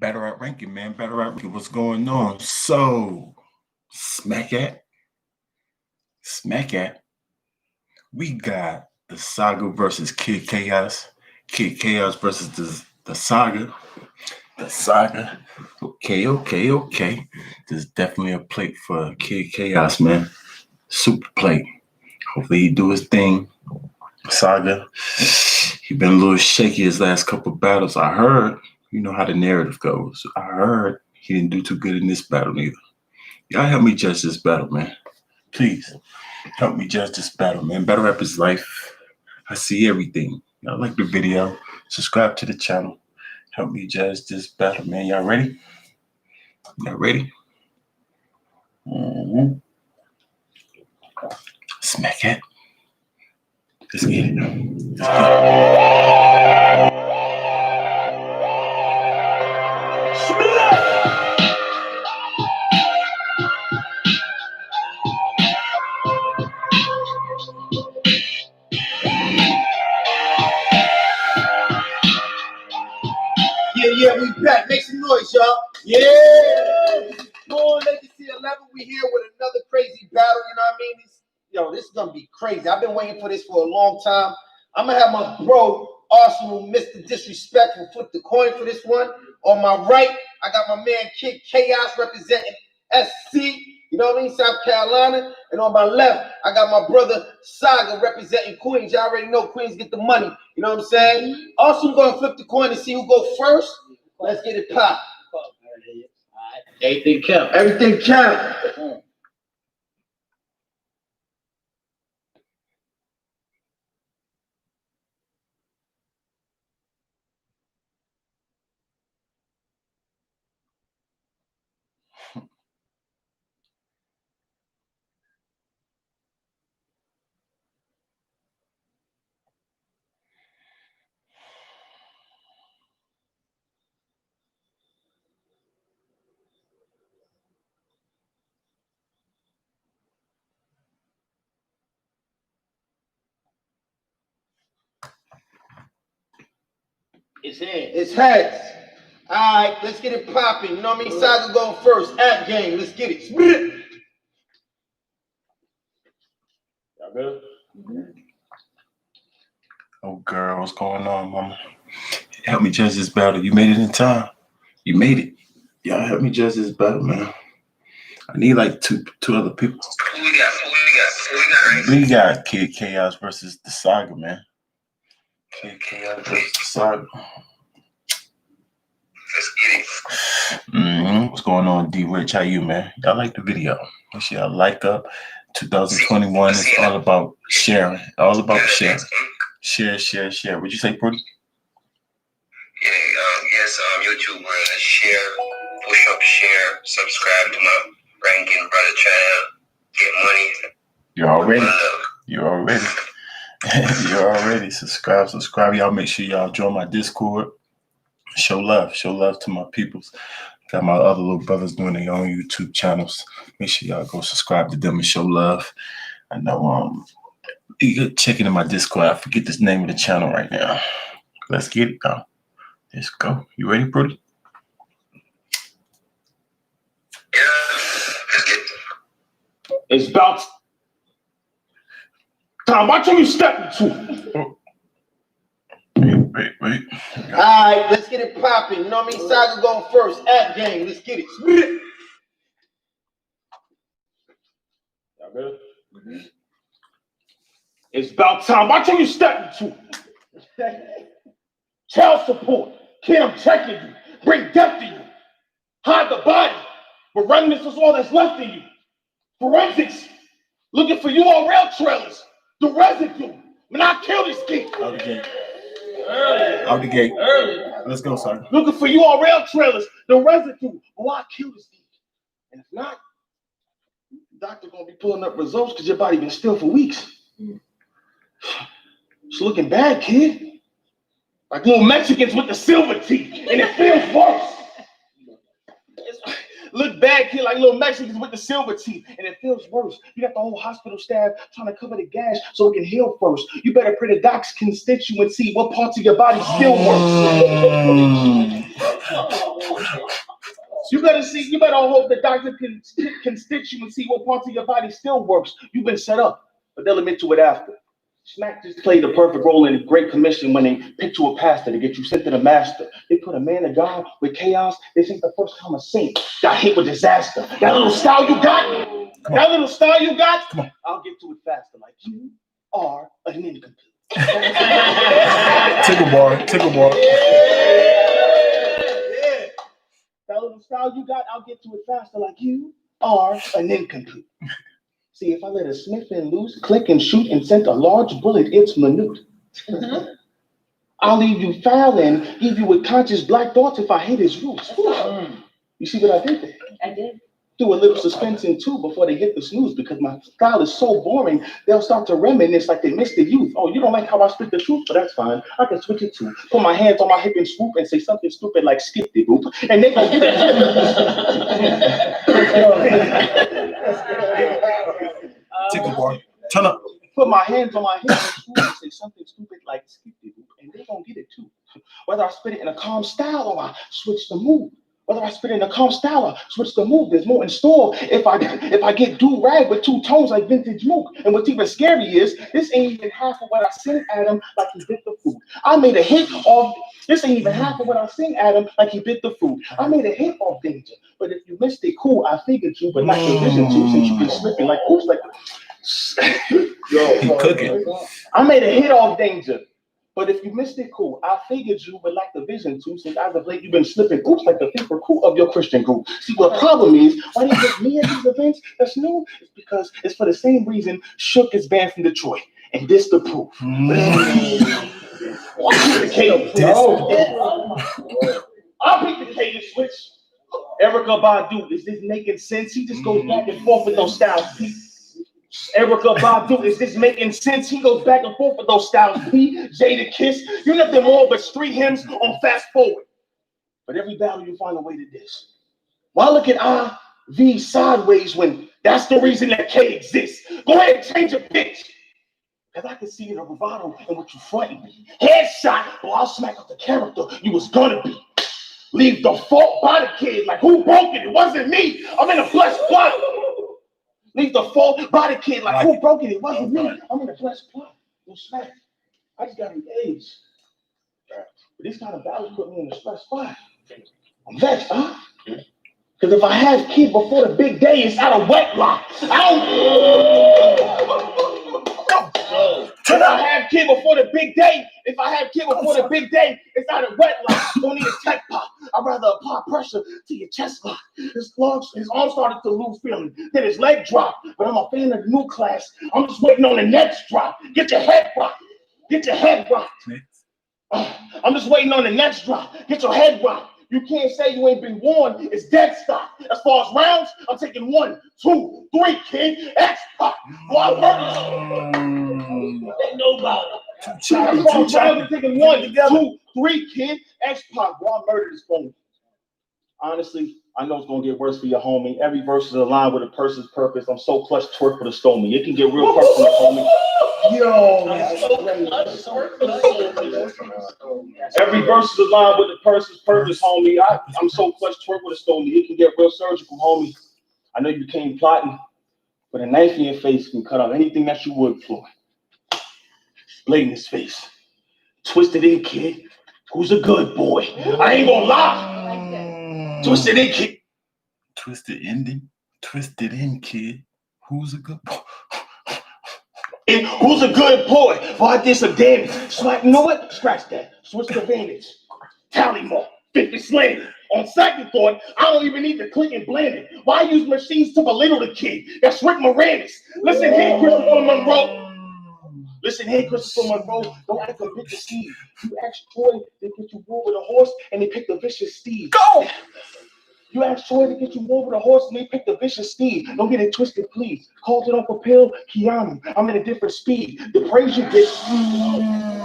Better at ranking, man. Better at ranking. What's going on? So, smack at. We got the Saga versus Kid Chaos. Kid Chaos versus the Saga. The Saga. Okay. There's definitely a plate for Kid Chaos, man. Super plate. Hopefully he do his thing. Saga. He been a little shaky his last couple battles. I heard, you know how the narrative goes. I heard he didn't do too good in this battle either. Y'all help me judge this battle, man. Please help me judge this battle, man. Battle rap is life. I see everything. Y'all like the video. Subscribe to the channel. Help me judge this battle, man. Y'all ready? Y'all ready? Mm-hmm. Smack it. Let's get it. Yeah, we back. Make some noise, y'all. Yeah. More Legacy 11. We here with another crazy battle. You know what I mean? This is gonna be crazy. I've been waiting for this for a long time. I'm gonna have my bro Arsenal, Mr. Disrespectful, flip the coin for this one. On my right, I got my man Kid Chaos representing SC. You know what I mean? South Carolina. And on my left, I got my brother Saga representing Queens. Y'all already know Queens get the money. You know what I'm saying? Also, I'm going to flip the coin and see who go first. Let's get it popped. Everything count. Everything count. It's heads. It's heads. All right, let's get it popping. You know what I mean? Saga going first. App game. Let's get it. Y'all good? Oh, girl, what's going on, mama? Help me judge this battle. You made it in time. You made it. Y'all help me judge this battle, man. I need like two other people. We got Kid Chaos versus the Saga, man. Kid Chaos versus the Saga. Let's get it. What's going on, D Rich? How you, man? Y'all like the video? Make sure y'all like up. 2021 is all about sharing. All about sharing. Share. What'd you say, Brody? Yes, YouTube, let's share, push up, share, subscribe to my ranking brother channel, get money. You're already. Subscribe. Y'all make sure y'all join my Discord. Show love to my peoples. Got my other little brothers doing their own YouTube channels. Make sure y'all go subscribe to them and show love. I know you checking in my Discord. I forget this name of the channel right now. Let's get it though. Let's go. You ready, Brody? Yeah, let's get it. It's about time. Watch who you step into. Wait. All right, let's get it popping. You know what I mean? Saga going first. App game. Let's get it. Y'all good? It's about time. Watch who you step into. Child support. Kim checking you. Bring death to you. Hide the body. But remnants is all that's left of you. Forensics. Looking for you on rail trailers. The residue. When I kill this kid. Out the gate. Out the gate. Let's go, son. Looking for you on rail trailers. The residue. Oh, I kill this kid. And if not, the doctor gonna be pulling up results because your body been still for weeks. It's looking bad, kid. Like little Mexicans with the silver teeth, and it feels worse. look bad, kid, like little Mexicans with the silver teeth. And it feels worse. You got the whole hospital staff trying to cover the gash so it can heal first. You better pray the doc's constituency what parts of your body still works. You better hope the doctor constituency what parts of your body still works. You've been set up, but they'll admit to it after. Smack just played the perfect role in the Great Commission when they picked you a pastor to get you sent to the master. They put a man of God with chaos. They think the first time a saint got hit with disaster. That little style you got, I'll get to it faster. Like you are an incomplete. Tickle bar. Yeah. That little style you got, I'll get to it faster. Like you are an incomplete. See, if I let a Smith and loose, click and shoot and sent a large bullet, it's minute. Mm-hmm. I'll leave you foul and leave you with conscious black thoughts if I hit his roots. You see what I did there? I did. Do a little suspense in too before they hit the snooze because my style is so boring, they'll start to reminisce like they missed the youth. Oh, you don't like how I spit the truth? But that's fine. I can switch it too. Put my hands on my hip and swoop and say something stupid like skip the boop. And they gonna get it. Tickle bar. Turn up. Put my hands on my hip and swoop and say something stupid like skip the boop. And they gonna get it too. Whether I spit it in a calm style or I switch the mood. Whether I spit in a calm style or switch the move, there's more in store. If I get do-rag with two tones like vintage Mook. And what's even scary is, this ain't even half of what I sing at him like he bit the food. I made a hit off, this ain't even half of what I sing at him like he bit the food. I made a hit off danger. But if you missed it, cool, I figured you, but like the vision too, since you been slipping like, oops, like, He cooking. I made a hit off danger. But if you missed it, cool. I figured you would like the vision too, since as of late you've been slipping oops like the FIFA crew of your Christian group. See, what the problem is, why do you get me at these events? That's new. It's because it's for the same reason Shook is banned from Detroit. And this the proof. I'll pick the K to switch. Erica Badu, is this making sense? He just goes back and forth with those styles. Erica Badu, is this making sense? He goes back and forth with those styles. P, Jada Kiss, you're nothing more but street hymns on fast forward. But every battle you find a way to diss. Why look at IV sideways when that's the reason that K exists? Go ahead and change your pitch. Because I can see in a bravado and what you fronting me. Headshot, or I'll smack up the character you was gonna be. Leave the fault by the kid, like who broke it? It wasn't me. I'm in a flesh plot. Leave the fault by the kid, like who broke it? It wasn't me. I'm in a flesh plot. No smack. I just got engaged. But these kind of battles put me in a stress spot. I'm vexed, huh? Because if I have kid before the big day, it's out of wedlock. If I have kid before the big day, it's out of wedlock. Don't need a tech pop. I'd rather apply pressure to your chest lock. His arm started to lose feeling. Then his leg dropped. But I'm a fan of the new class. I'm just waiting on the next drop. Get your head rocked. I'm just waiting on the next drop. Get your head rocked. You can't say you ain't been warned. It's dead stop. As far as rounds, I'm taking 1, 2, 3, kid. X-Pop. Boy, they know about it. I'm taking 1, 2, 3, kid. X-Pop. Boy, I murdered this phone. Honestly, I know it's gonna get worse for your homie. Every verse is aligned with a person's purpose. I'm so clutch twerk for the stone. It can get real personal, homie. Yo, every verse is aligned with the person's purpose, homie. I'm so clutch twerk with a stone. It can get real surgical, homie. I know you came plotting, but a knife in your face can cut off anything that you would for. Blade in his face. Twisted in, kid. Who's a good boy? I ain't gonna lie. Twisted in, kid. Twisted in, kid. Who's a good boy? And who's a good boy? Well, I did some damage. So you know what? Scratch that. Switch the vantage. Tally more. 50 slam. On second thought, I don't even need to click and blend it. Why use machines to belittle the kid? That's Rick Moranis. Listen here, Christopher Monroe. Don't act a bitch of Steve. You ask Troy, they get you war with a horse, and they pick the vicious steed. Go! You asked Troy to get you over the horse and they picked the vicious steed. Don't get it twisted, please. Called it off a pill, Keanu. I'm at a different speed. The praise you get.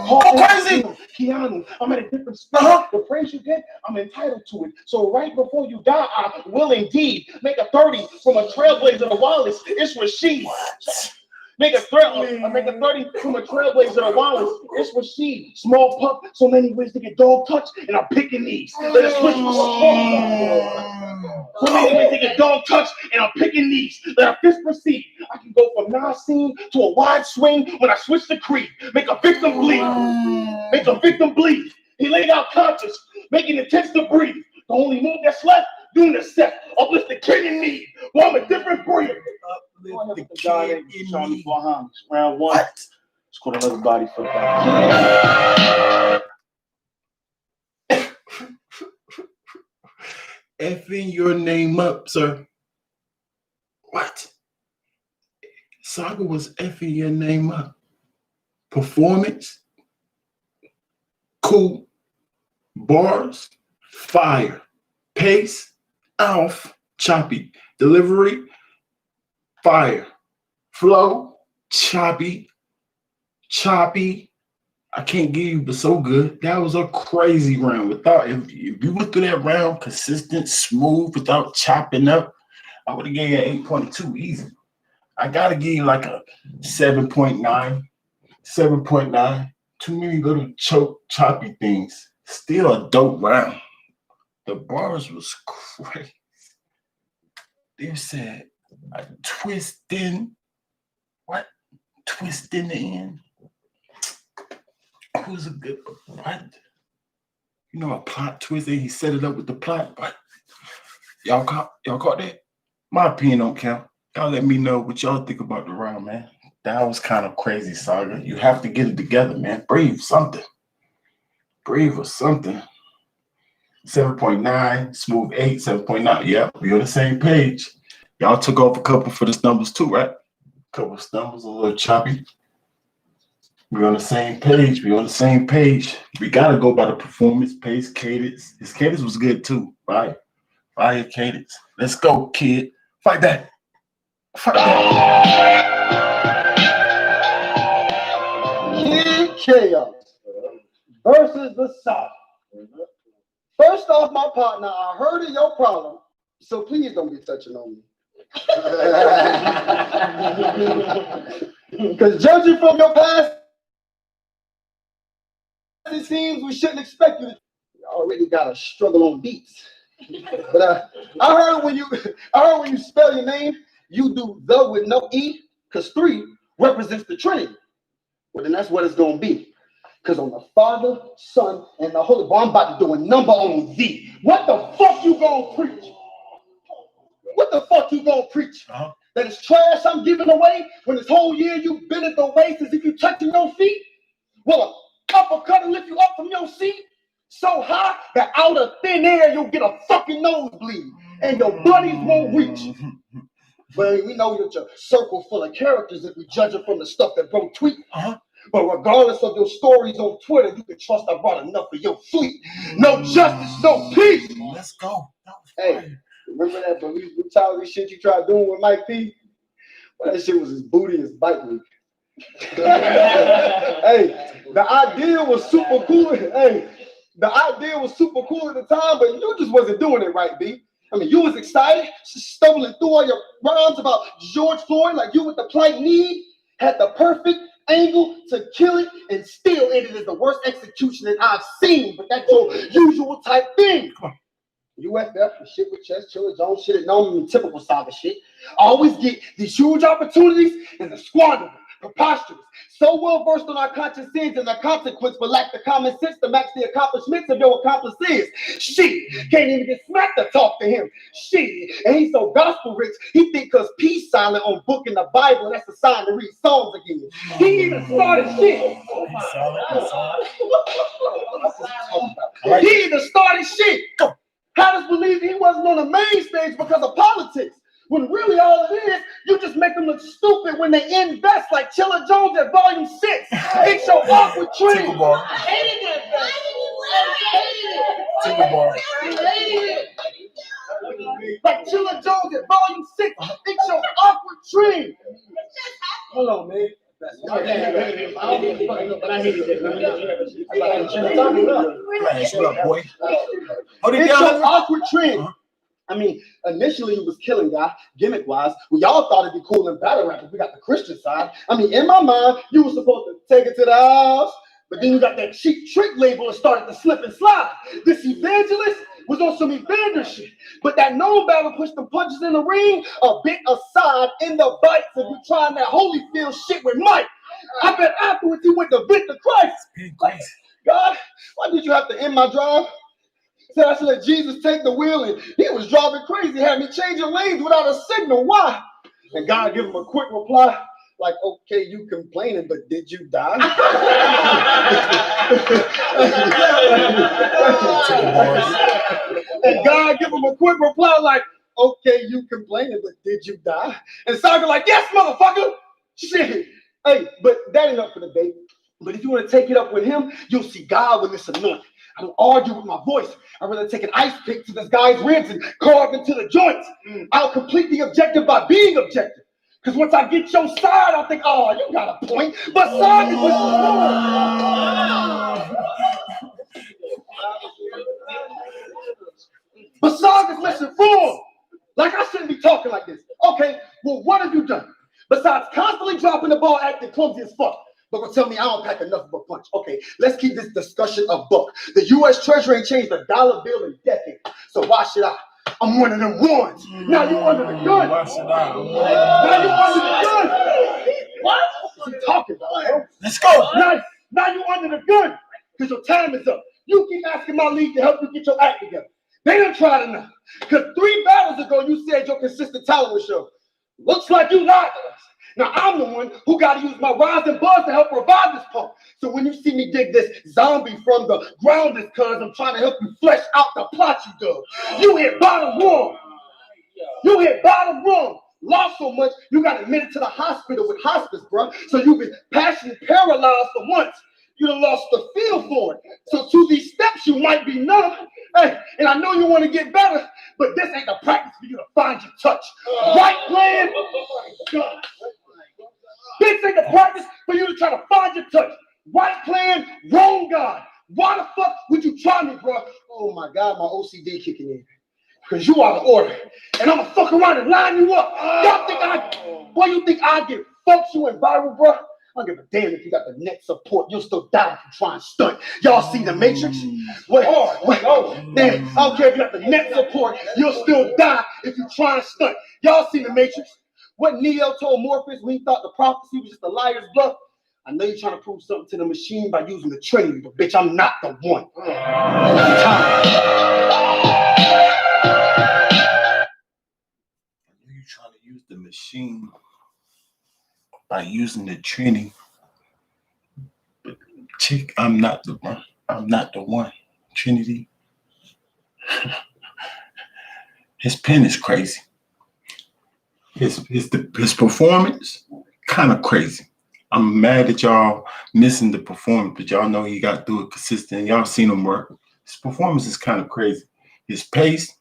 Go crazy! Keanu, I'm at a different speed. The praise you get, I'm entitled to it. So right before you die, I will indeed make a 30 from a trailblazer to Wallace. It's Rashid. Make a 30 from a trailblazer to Wallace. It's Rashid. Small pup, so many ways to get dog touch, and I'm picking these. Let us switch for so many ways to get dog touch, and I'm picking these. Let our fist proceed. I can go from non-scene to a wide swing when I switch the creed. Make a victim bleed. Make a victim bleed. He laid out conscious, making intense to breathe. The only move that's left, doing the set. Uplift the kid in need. Well, I'm a different breed. Uplift the kid in me. Round one. Let's call another body for the body. Effing your name up, sir. What? Saga was effing your name up. Performance, cool. Bars, fire. Pace, off, choppy. Delivery, fire. Flow, choppy. I can't give you, but so good. That was a crazy round. Without, if you went through that round consistent, smooth, without chopping up, I would have gave you an 8.2 easy. I gotta give you like a 7.9. 7.9. Too many little choppy things. Still a dope round. The bars was crazy. They said a twist in. What? Twist in the end? It was a good what? You know, a plot twist, and he set it up with the plot. What? Y'all caught that? My opinion don't count. Y'all let me know what y'all think about the round, man. That was kind of crazy, Saga. You have to get it together, man. Breathe something. Breathe or something. 7.9, smooth 8, 7.9. Yeah, we on the same page. Y'all took off a couple for the numbers too, right? A couple of numbers, a little choppy. We're on the same page. We gotta go by the performance, pace, cadence. His cadence was good too. Fire cadence. Let's go, kid. Fight that. Kid Chaos versus the Saga. First off, my partner, I heard of your problem, so please don't be touching on me. Because judging from your past, it seems we shouldn't expect you to. You already got a struggle on beats. But I heard when you spell your name, you do the with no E, because 3 represents the Trinity. Well, then that's what it's gonna be. Because on the Father, Son, and the Holy, boy, I'm about to do a number on thee. What the fuck you gonna preach? What the fuck you gonna preach? That it's trash I'm giving away when this whole year you've been at the waist as if you touching your feet? Well, a uppercut and lift you up from your seat so high that out of thin air you'll get a fucking nosebleed and your buddies won't reach. Well, we know you're a circle full of characters if we judge it from the stuff that bro tweet. But regardless of your stories on Twitter, you can trust I brought enough for your fleet. No justice, no peace. Let's go. Hey, remember that police brutality shit you tried doing with Mike P? Well, that shit was as booty as bite week. Hey, the idea was super cool. Hey, the idea was super cool at the time, but you just wasn't doing it right, B. I mean, you was excited, stumbling through all your rhymes about George Floyd like you with the plight need, had the perfect angle to kill it, and still ended as the worst execution that I've seen. But that's your usual type thing. UFF and shit with Chess, Chiller Jones, shit, known typical Saga shit. I always get these huge opportunities and the squander them. Preposterous. So well versed on our conscious sins and their consequence, but lack the common sense to match the accomplishments of your accomplices. Shit, can't even get smacked to talk to him. Shit, and he's so gospel rich, he think cause peace silent on book in the Bible, that's a sign to read Psalms again. He even started shit. He even started shit. Had us believe he wasn't on the main stage because of politics. When really all it is, you just make them look stupid when they invest like Chiller Jones at Volume 6. It's your awkward tree. I hated it. Like Chiller Jones at Volume 6. It's your awkward tree. Hold on, man. boy. It's an awkward trend. I mean, initially it was killing guy, gimmick-wise. We all thought it'd be cool in battle rap if we got the Christian side. I mean, in my mind, you were supposed to take it to the house, but then you got that cheap trick label and started to slip and slide. This evangelist was on some evander shit, but that no battle pushed them punches in the ring a bit aside in the bites of you trying that Holyfield shit with Mike. I bet afterwards he went to Victor Christ. Like, God, why did you have to end my drive? Said I should let Jesus take the wheel, and he was driving crazy, had me changing lanes without a signal. Why? And God gave him a quick reply, like, okay, you complaining, but did you die? And God gave him a quick reply, like, okay, you complaining, but did you die? And Saga like, yes, motherfucker. Shit. Hey, but that ain't up for debate. But if you want to take it up with him, you'll see God with this anointing. I don't argue with my voice. I'd rather take an ice pick to this guy's ribs and carve into the joints. I'll complete the objective by being objective. Because once I get your side, I'll think, oh, you got a point. But Saga was But Saga's misinformed. Like, I shouldn't be talking like this. Okay, well, what have you done? Besides constantly dropping the ball, acting clumsy as fuck. But gonna tell me I don't pack enough of a punch. Okay, let's keep this discussion a buck. The U.S. Treasury ain't changed a dollar bill in decades. So why should I? I'm one of them ones. Now you under the gun. Why should I? Now you under the gun. What? What's he talking about, bro? Let's go. Now you under the gun. Because your time is up. You keep asking my league to help you get your act together. They done tried enough. Because 3 battles ago, you said your consistent talent would show. Looks like you lied to us. Now I'm the one who got to use my rise and buzz to help revive this punk. So when you see me dig this zombie from the ground, it's cause I'm trying to help you flesh out the plot you dug. You hit bottom wrong. You hit bottom wrong. Lost so much, you got admitted to the hospital with hospice, bro. So you've been passionately paralyzed for months. You done lost the feel for it. So to these steps, you might be numb. Hey, and I know you want to get better, but this ain't the practice for you to find your touch. Right plan? God. This ain't the practice for you to try to find your touch. Right plan, wrong God. Why the fuck would you try me, bro? Oh my God, my OCD kicking in. Because you are the order. And I'm gonna fuck around and line you up. Y'all think you think I get fucked you and viral, bro? I don't give a damn if you got the net support. You'll still die if you try and stunt. Y'all see the Matrix? Wait, damn, I don't care if you got the net support. You'll still die if you try and stunt. Y'all see the Matrix? What Neo told Morpheus when he thought the prophecy was just a liar's bluff? I know you're trying to prove something to the machine by using the Trinity, but bitch, I'm not the one. You're trying to use the machine by using the Trinity. But chick, I'm not the one. I'm not the one. Trinity. His pen is crazy. His performance, kind of crazy. I'm mad that y'all missing the performance, but y'all know he got through it consistent. Y'all seen him work. His performance is kind of crazy. His pace,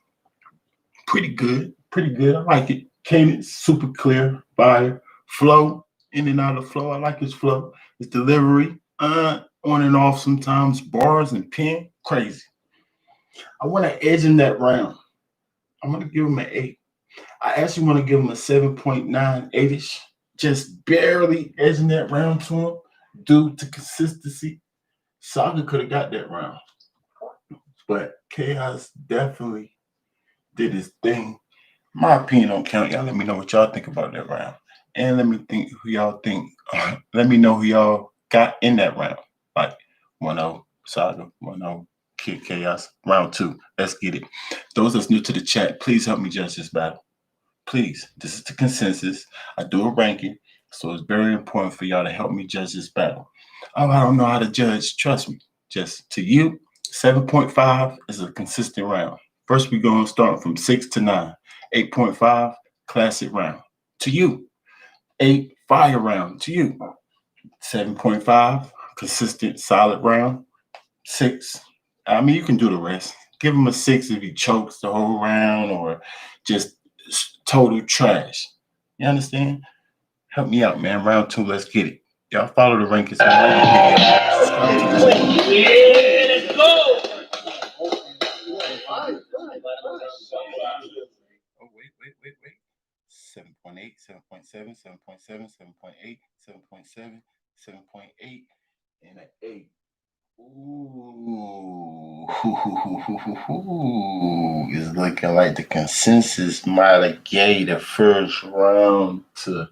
pretty good. Pretty good. I like it. Cadence, super clear. Fire. Flow, in and out of flow. I like his flow. His delivery, on and off sometimes. Bars and pen, crazy. I want to edge him that round. I'm going to give him an 8. I actually want to give him a 7.9, 8-ish. Just barely edging that round to him due to consistency. Saga could have got that round. But Chaos definitely did his thing. My opinion don't count. Y'all let me know what y'all think about that round. And let me think who y'all think. Let me know who y'all got in that round. Like 1-0 Saga, 1-0 Kid Chaos. Round 2. Let's get it. Those that's new to the chat, please help me judge this battle. Please. This is the consensus. I do a ranking. So it's very important for y'all to help me judge this battle. Oh, I don't know how to judge. Trust me. Just to you, 7.5 is a consistent round. First, we're going to start from 6 to 9. 8.5, classic round. To you, 8, fire round. To you, 7.5, consistent, solid round. 6, I mean, you can do the rest. Give him a 6 if he chokes the whole round or just total trash. You understand? Help me out, man. Round 2, let's get it. Y'all follow the rankings, man. Yeah, let's go. Oh, wait. 7.8, 7.7, 7.7, 7.8, 7.7, 7.8, and an 8. Ooh. It's looking like the consensus might have gave the first round to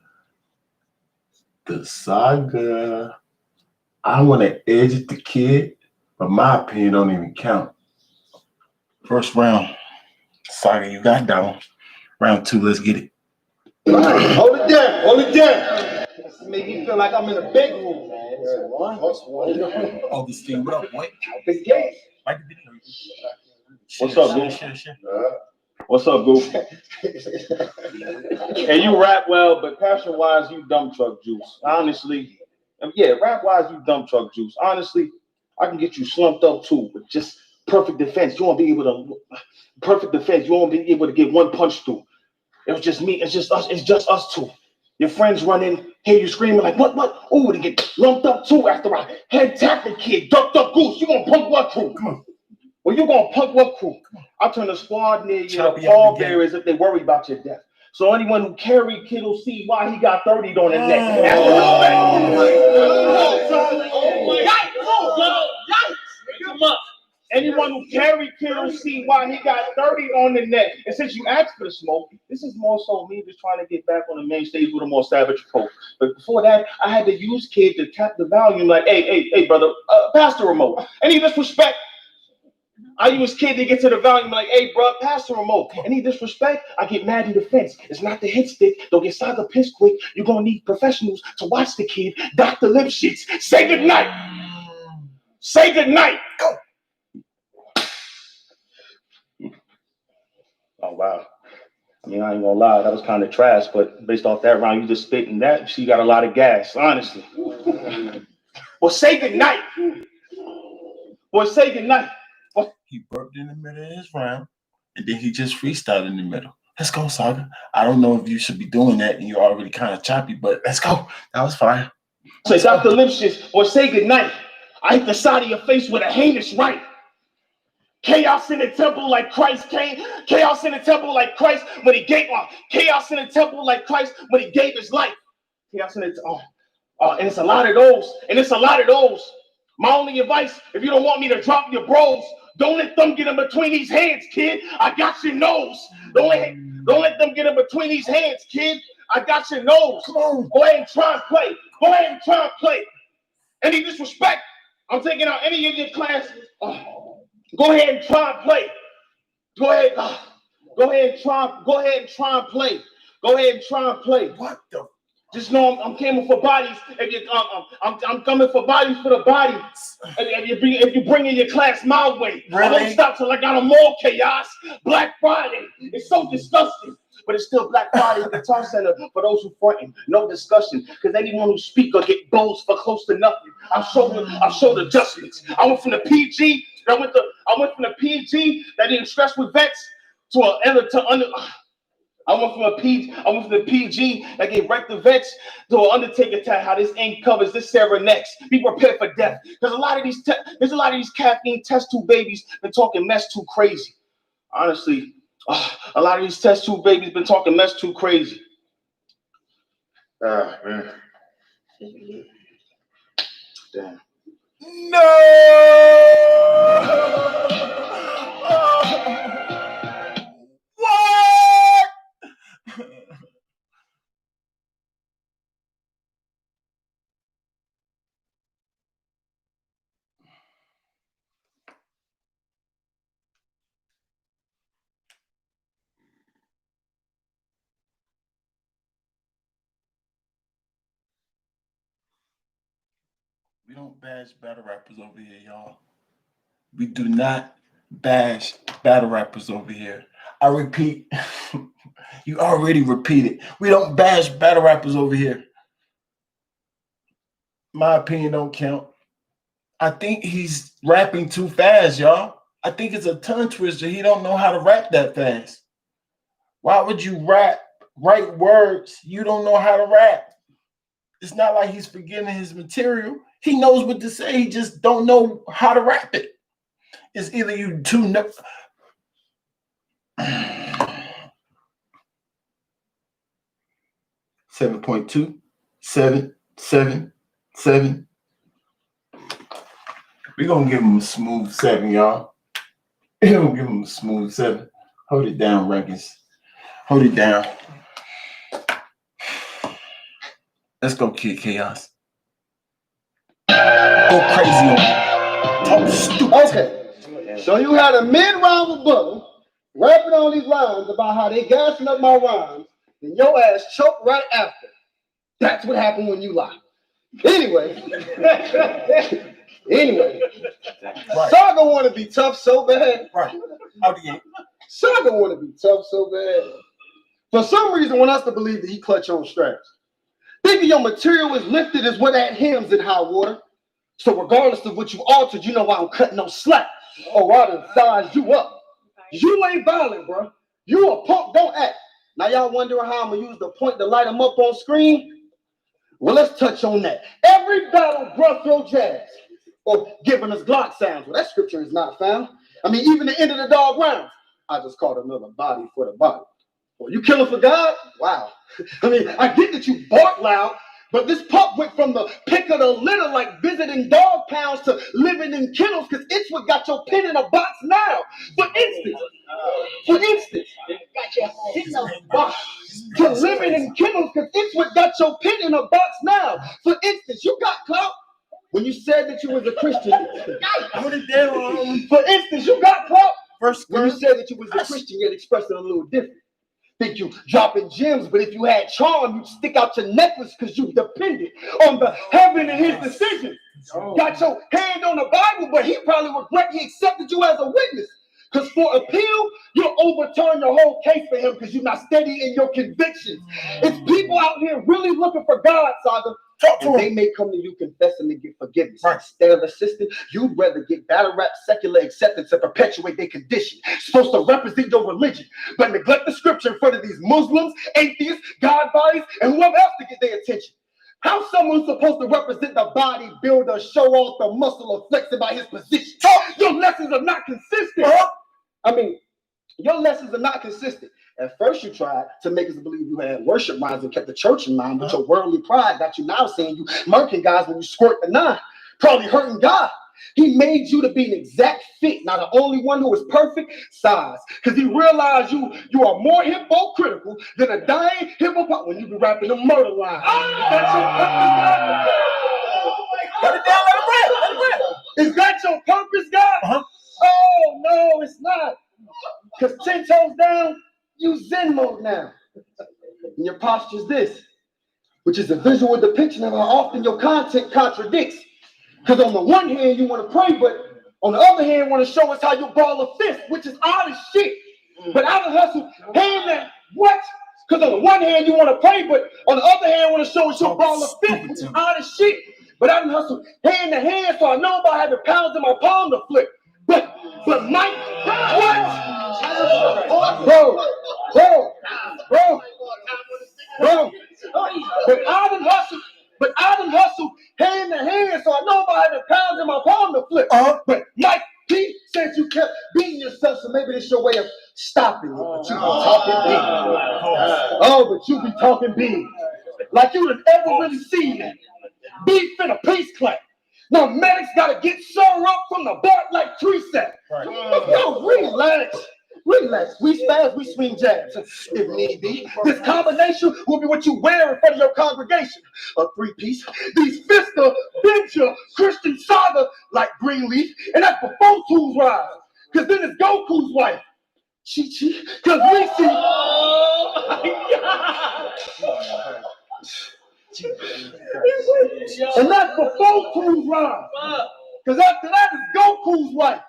the Saga. I want to edge it the kid, but my opinion don't even count. First round, Saga, you got down. Round 2, let's get it. Hold it down. This make me feel like I'm in a big room, man. Oh, this thing, what up, boy? The gate. Like the video. What's up, dude? Share. What's up, Goof? And you rap well, but passion-wise, you dump truck juice. Honestly, yeah, rap-wise, you dump truck juice. Honestly, I can get you slumped up too, but just perfect defense. You won't be able to get one punch through. It was just me. It's just us. It's just us two. Your friends run in, hear you screaming like, what? Oh, to get lumped up too after I head tap the kid, ducked up goose. You gonna punk what crew? Come on. Well, you gonna punk what crew? I turn the squad near you, pallbearers if they worry about your death. So anyone who carry kid will see why he got 30'd on his neck. That's Anyone who carry kid will see why he got 30 on the neck. And since you asked for the smoke, this is more so me just trying to get back on the main stage with a more savage approach. But before that, I had to use kid to tap the volume like, hey, brother, pass the remote. Any disrespect? I use kid to get to the volume like, hey, bro, pass the remote. Any disrespect? I get mad in defense. It's not the hit stick. Don't get Saga pissed quick. You're going to need professionals to watch the kid. Dr. Lipschitz, say goodnight. Say goodnight. Go. Oh, wow. I mean, I ain't gonna lie, that was kind of trash, but based off that round, you just spitting that, she got a lot of gas, honestly. Well, say goodnight. Well, say goodnight. He burped in the middle of his round, and then he just freestyled in the middle. Let's go, Saga. I don't know if you should be doing that, and you're already kind of choppy, but let's go. That was fire. Say Dr. Lipschitz, or say goodnight. I hit the side of your face with a heinous right. Chaos in the temple like Christ came. Chaos in the temple like Christ when he gave. Chaos in the temple like Christ when he gave his life. Chaos in the and it's a lot of those. My only advice, if you don't want me to drop your bros, don't let them get in between these hands, kid. I got your nose. Don't let them get in between these hands, kid. I got your nose. Come on. Go ahead and try and play. Any disrespect? I'm taking out any of your classes. Go ahead and try and play. Go ahead and try and play. What the? Just know I'm coming for bodies. I'm coming for bodies for the body. If you bring in your class my way, really? I won't stop till I got them all. Chaos. Black Friday. It's so disgusting. But it's still Black Friday at the Guitar Center for those who fronting. No discussion. Because anyone who speak or get blows for close to nothing. I'll show the adjustments. I went from the PG that didn't stress with vets to under. I went from the PG that gave wrecked the vets to an Undertaker tag. How this ink covers this Sarah next. Be prepared for death. Because a lot of these caffeine test tube babies been talking mess too crazy. Honestly, a lot of these test tube babies been talking mess too crazy. Man. Damn. No! What? We don't bash battle rappers over here, y'all. We do not bash battle rappers over here. I repeat, you already repeated. We don't bash battle rappers over here. My opinion don't count. I think he's rapping too fast, y'all. I think it's a tongue twister. He don't know how to rap that fast. Why would you write words you don't know how to rap? It's not like he's forgetting his material. He knows what to say. He just don't know how to rap it. It's either you two. 7.2, 7, 7, 7. We're gonna give him a smooth 7, y'all. We're gonna give him a smooth 7. Hold it down, Rankins. Hold it down. Let's go, Kid Chaos. Go crazy on me. Talk stupid. Okay. So you had a mid-round rebuttal rapping on these lines about how they gassing up my rhymes, and your ass choked right after. That's what happened when you lie. Anyway. Right. Saga want to be tough so bad. Right. Out the game. Saga want to be tough so bad. For some reason, want us to believe that he clutch on straps. Thinking your material is lifted is what that hymns in high water. So regardless of what you altered, you know why I'm cutting no slack. Or I done sized you up. You ain't violent, bro. You a punk, don't act. Now y'all wondering how I'm gonna use the point to light them up on screen? Well, let's touch on that. Every battle, bruh, throw jazz. Or giving us Glock sounds. Well, that scripture is not found. I mean, even the end of the dog rounds. I just called another body for the body. Well, you killing for God? Wow. I mean, I get that you bark loud, but this pup went from the pick of the litter, like visiting dog pounds, to living in kennels, because it's what got your pin in a box now. For instance, to living in kennels, because it's what got your pin in a box now. For instance, you got clout when you said that you was a Christian. For instance, you got clout when you said that you was a Christian, yet expressed it a little different. Think you dropping gems, but if you had charm, you'd stick out your necklace because you depended on the heaven and his decision. Got your hand on the Bible, but he probably regret he accepted you as a witness. Because for appeal, you'll overturn the whole case for him because you're not steady in your convictions. It's people out here really looking for God, Saga. And they may come to you confessing to get forgiveness. Right. Instead of assisting, you'd rather get battle rap secular acceptance and perpetuate their condition. Supposed to represent your religion, but neglect the scripture in front of these Muslims, atheists, God bodies, and whoever else to get their attention. How someone's supposed to represent the bodybuilder, show off the muscle, or flex about his position? Your lessons are not consistent. Your lessons are not consistent. At first, you tried to make us believe you had worship rhymes and kept the church in mind, but your worldly pride got you now saying you murking guys when you squirt the 9. Probably hurting God. He made you to be an exact fit, not the only one who is perfect size. Because he realized you are more hypocritical than a dying hippopot when you be rapping the murder line. Cut it down, let it rip. Is that your purpose, God? Oh, no, it's not. Because 10 toes down, you Zen mode now. And your posture is this, which is a visual depiction of how often your content contradicts. Because on the one hand, you want to pray, but on the other hand, want to show us how you ball a fist, which is odd as shit. But I done hustle hand that what? Because on the one hand, you want to pray, but on the other hand, want to show us your ball a fist, which is odd as shit. But I done hustle hand to hand, so I know about having pounds in my palm to flip. But Mike, what? Bro. But I done hustle hand to hand, so I know about having pounds in my palm to flip. But Mike P said you kept beating yourself, so maybe it's your way of stopping it. But you be talking big. But you be talking big. Like you done ever really seen that. Beef in a peace clap. Now medics gotta get sore up from the bark like Th3 Saga. Right. Yo, relax. We spaz, we swing jabs if need be. This combination will be what you wear in front of your congregation. A 3-piece. These fists are venture Christian Saga like Greenleaf, and that's before Tools rise. Because then it's Goku's wife. Chi-Chi. Because we see. Oh my God. And that's before Tools rise. Because after that is Goku's wife.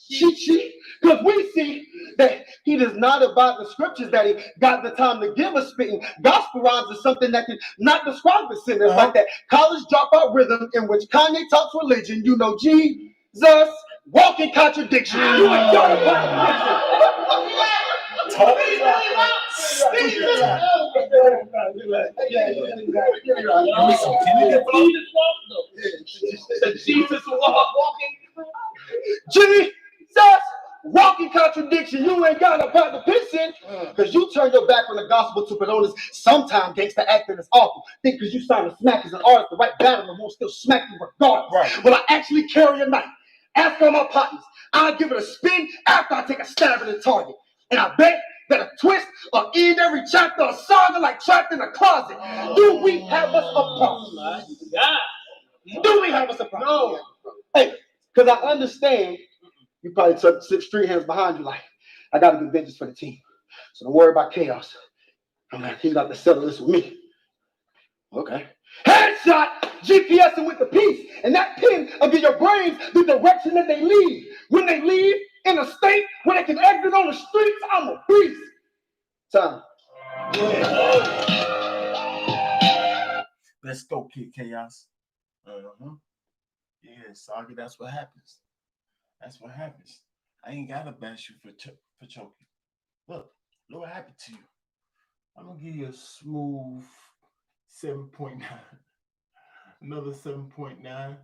Chi-Chi. Because we see that he does not abide the scriptures that he got the time to give us spitting. Gospel rhymes is something that can not describe the sinners like that college dropout rhythm in which Kanye talks religion. You know, Jesus, walking contradiction. You ain't got a contradiction. Jesus walking. Jesus walking contradiction. You ain't got a pot to piss in because you turn your back on the gospel to promote sometimes gangsta acting is awful. Think because you sign a smack as an artist, the right battle and won't still smack you regardless. Right. Will I actually carry a knife? Ask all my partners. I'll give it a spin after I take a stab at the target. And I bet that a twist will end every chapter of saga like trapped in a closet. Do we have us a problem? Do we have us a problem? No. Hey, because I understand you probably took 6 street hands behind you like, I got to get vengeance for the team. So don't worry about chaos. I'm like, he's got to settle this with me. Okay. Headshot! GPSing with the piece. And that pin will give your brains the direction that they lead. When they leave in a state where they can exit on the streets, I'm a beast. Time. Let's go, Kid Chaos. Yeah, Saga, that's what happens. That's what happens. I ain't got to bash you for choking. Look what happened to you. I'm going to give you a smooth 7.9. Another 7.9.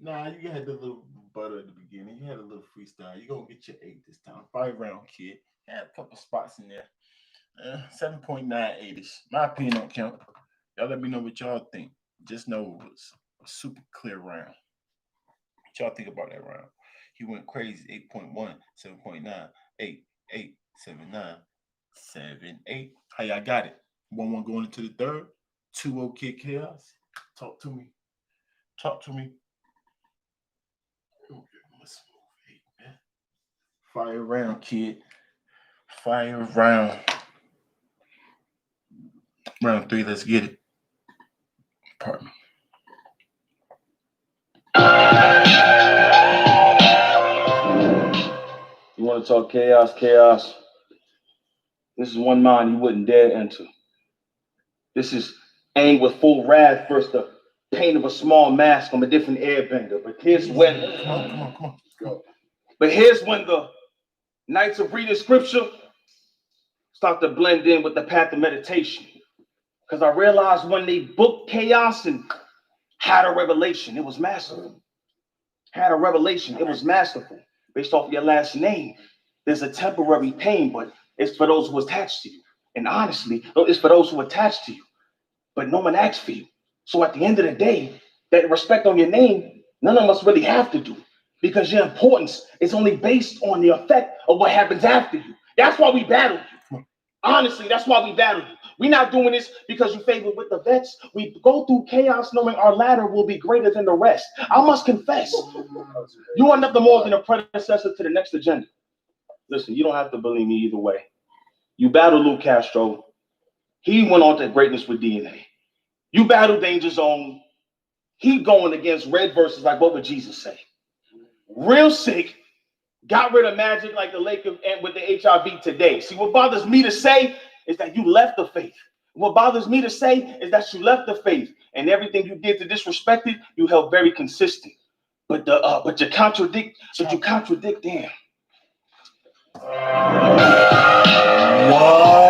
Nah, you had the little butter at the beginning. You had a little freestyle. You're going to get your 8 this time. 5-round kid. Had a couple spots in there. 7.98ish. My opinion don't count. Y'all let me know what y'all think. Just know it was a super clear round. What y'all think about that round? He went crazy. 8.1, 7.9, 8, 8, 7, 9, 7, 8. How y'all got it? 1-1 going into the third. 2-0 Kid Chaos. Talk to me. Talk to me. Let's move 8, man. Fire round, kid. Fire round. Round 3, let's get it. Pardon me. You want to talk chaos? This is one mind you wouldn't dare enter. This is aimed with full wrath versus the pain of a small mask from a different airbender. But here's when Come on. Go. But here's when the nights of reading scripture start to blend in with the path of meditation. Because I realized when they booked chaos and had a revelation, it was masterful. It was masterful. Based off your last name, there's a temporary pain, but it's for those who attach to you. And honestly, it's for those who attach to you. But no one asks for you. So at the end of the day, that respect on your name, none of us really have to do. Because your importance is only based on the effect of what happens after you. That's why we battle you. Honestly, that's why we battle you. We're not doing this because you favor with the vets. We go through chaos knowing our ladder will be greater than the rest. I must confess, you are nothing more than a predecessor to the next agenda. Listen, you don't have to believe me either way. You battled Lou Castro. He went on to greatness with DNA. You battled Danger Zone. He going against red verses like what would Jesus say? Real sick. Got rid of magic like the lake of and with the HIV today. See, what bothers me to say is that you left the faith. What bothers me to say is that you left the faith, and everything you did to disrespect it, you held very consistent. But you contradict. Damn. What?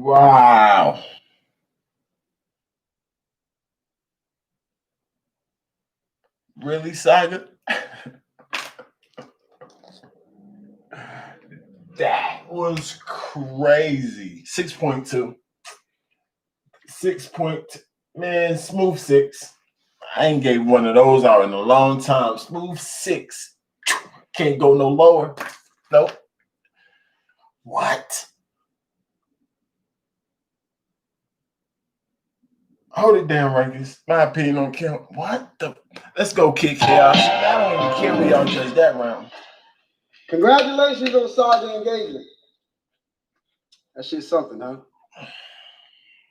Wow. Really, Saga? That was crazy. 6.2. 6 point, man, smooth 6. I ain't gave one of those out in a long time. Smooth 6. Can't go no lower. Nope. What? Hold it down, Rankins. My opinion don't count. What the? Let's go, Kid Chaos. I don't even care who y'all judge that round. Congratulations on Saga engagement. That shit's something, huh?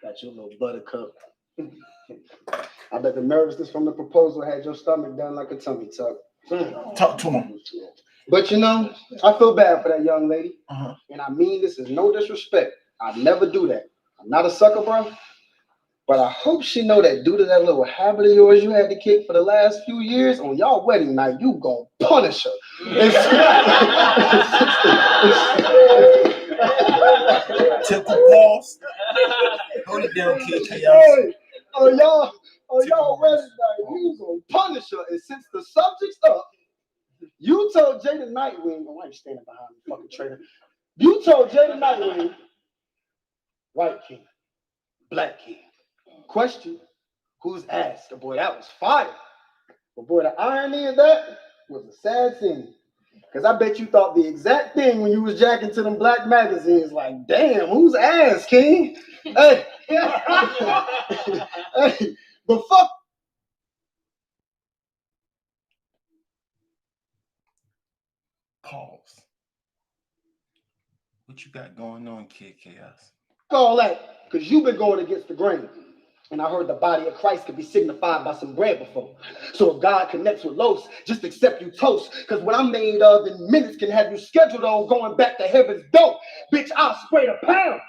Got your little buttercup. I bet the nervousness from the proposal had your stomach done like a tummy tuck. Talk to him. But you know, I feel bad for that young lady. And I mean this is no disrespect. I'd never do that. I'm not a sucker, bro. But I hope she know that due to that little habit of yours you had to kick for the last few years, on y'all wedding night, you gon' punish her. Tickle balls. Hold it down, Kid Chaos. Hey, on y'all wedding night, you gon' punish her. And since the subject's up, you told Jada Nightwing, oh, I ain't standing behind me, fucking traitor. You told Jada Nightwing, white king, black king. Question, who's ass? The boy, that was fire. But boy, the irony of that was a sad thing. Because I bet you thought the exact thing when you was jacking to them black magazines, like, damn, who's ass, king? Hey. Hey, but fuck. Pause. What you got going on, Kid Chaos? All that, because you've been going against the grain. And I heard the body of Christ could be signified by some bread before. So if God connects with Los, just accept you toast. Because what I'm made of in minutes can have you scheduled on going back to heaven's door. Bitch, I'll spray a pound.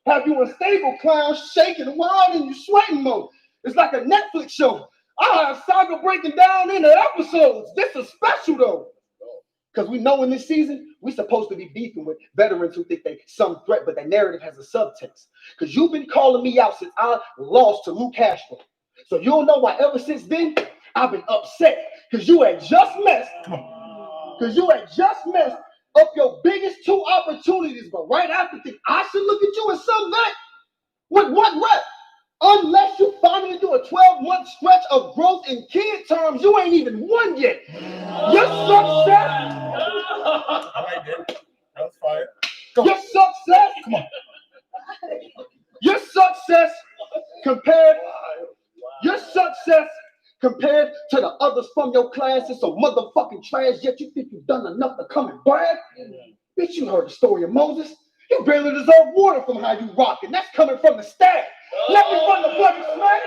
Have you in stable clown shaking wild and you sweating mode. It's like a Netflix show. I have Saga breaking down into episodes. This is special though. Because we know in this season, we're supposed to be beefing with veterans who think they some threat, but their narrative has a subtext. Because you've been calling me out since I lost to Luke Castro. So you'll know why ever since then, I've been upset. Because you had just messed. Up your biggest two opportunities. But right after, think I should look at you as some vet? With what rep? Unless you finally do a 12-month stretch of growth in kid terms, you ain't even won yet. Your success. That's fire. Your success. Come on. Your success compared to the others from your class is so motherfucking trash, yet you think you've done enough to come and brag? Bitch, you heard the story of Moses. You barely deserve water from how you rock, and that's coming from the staff. Let me run the bloody smack.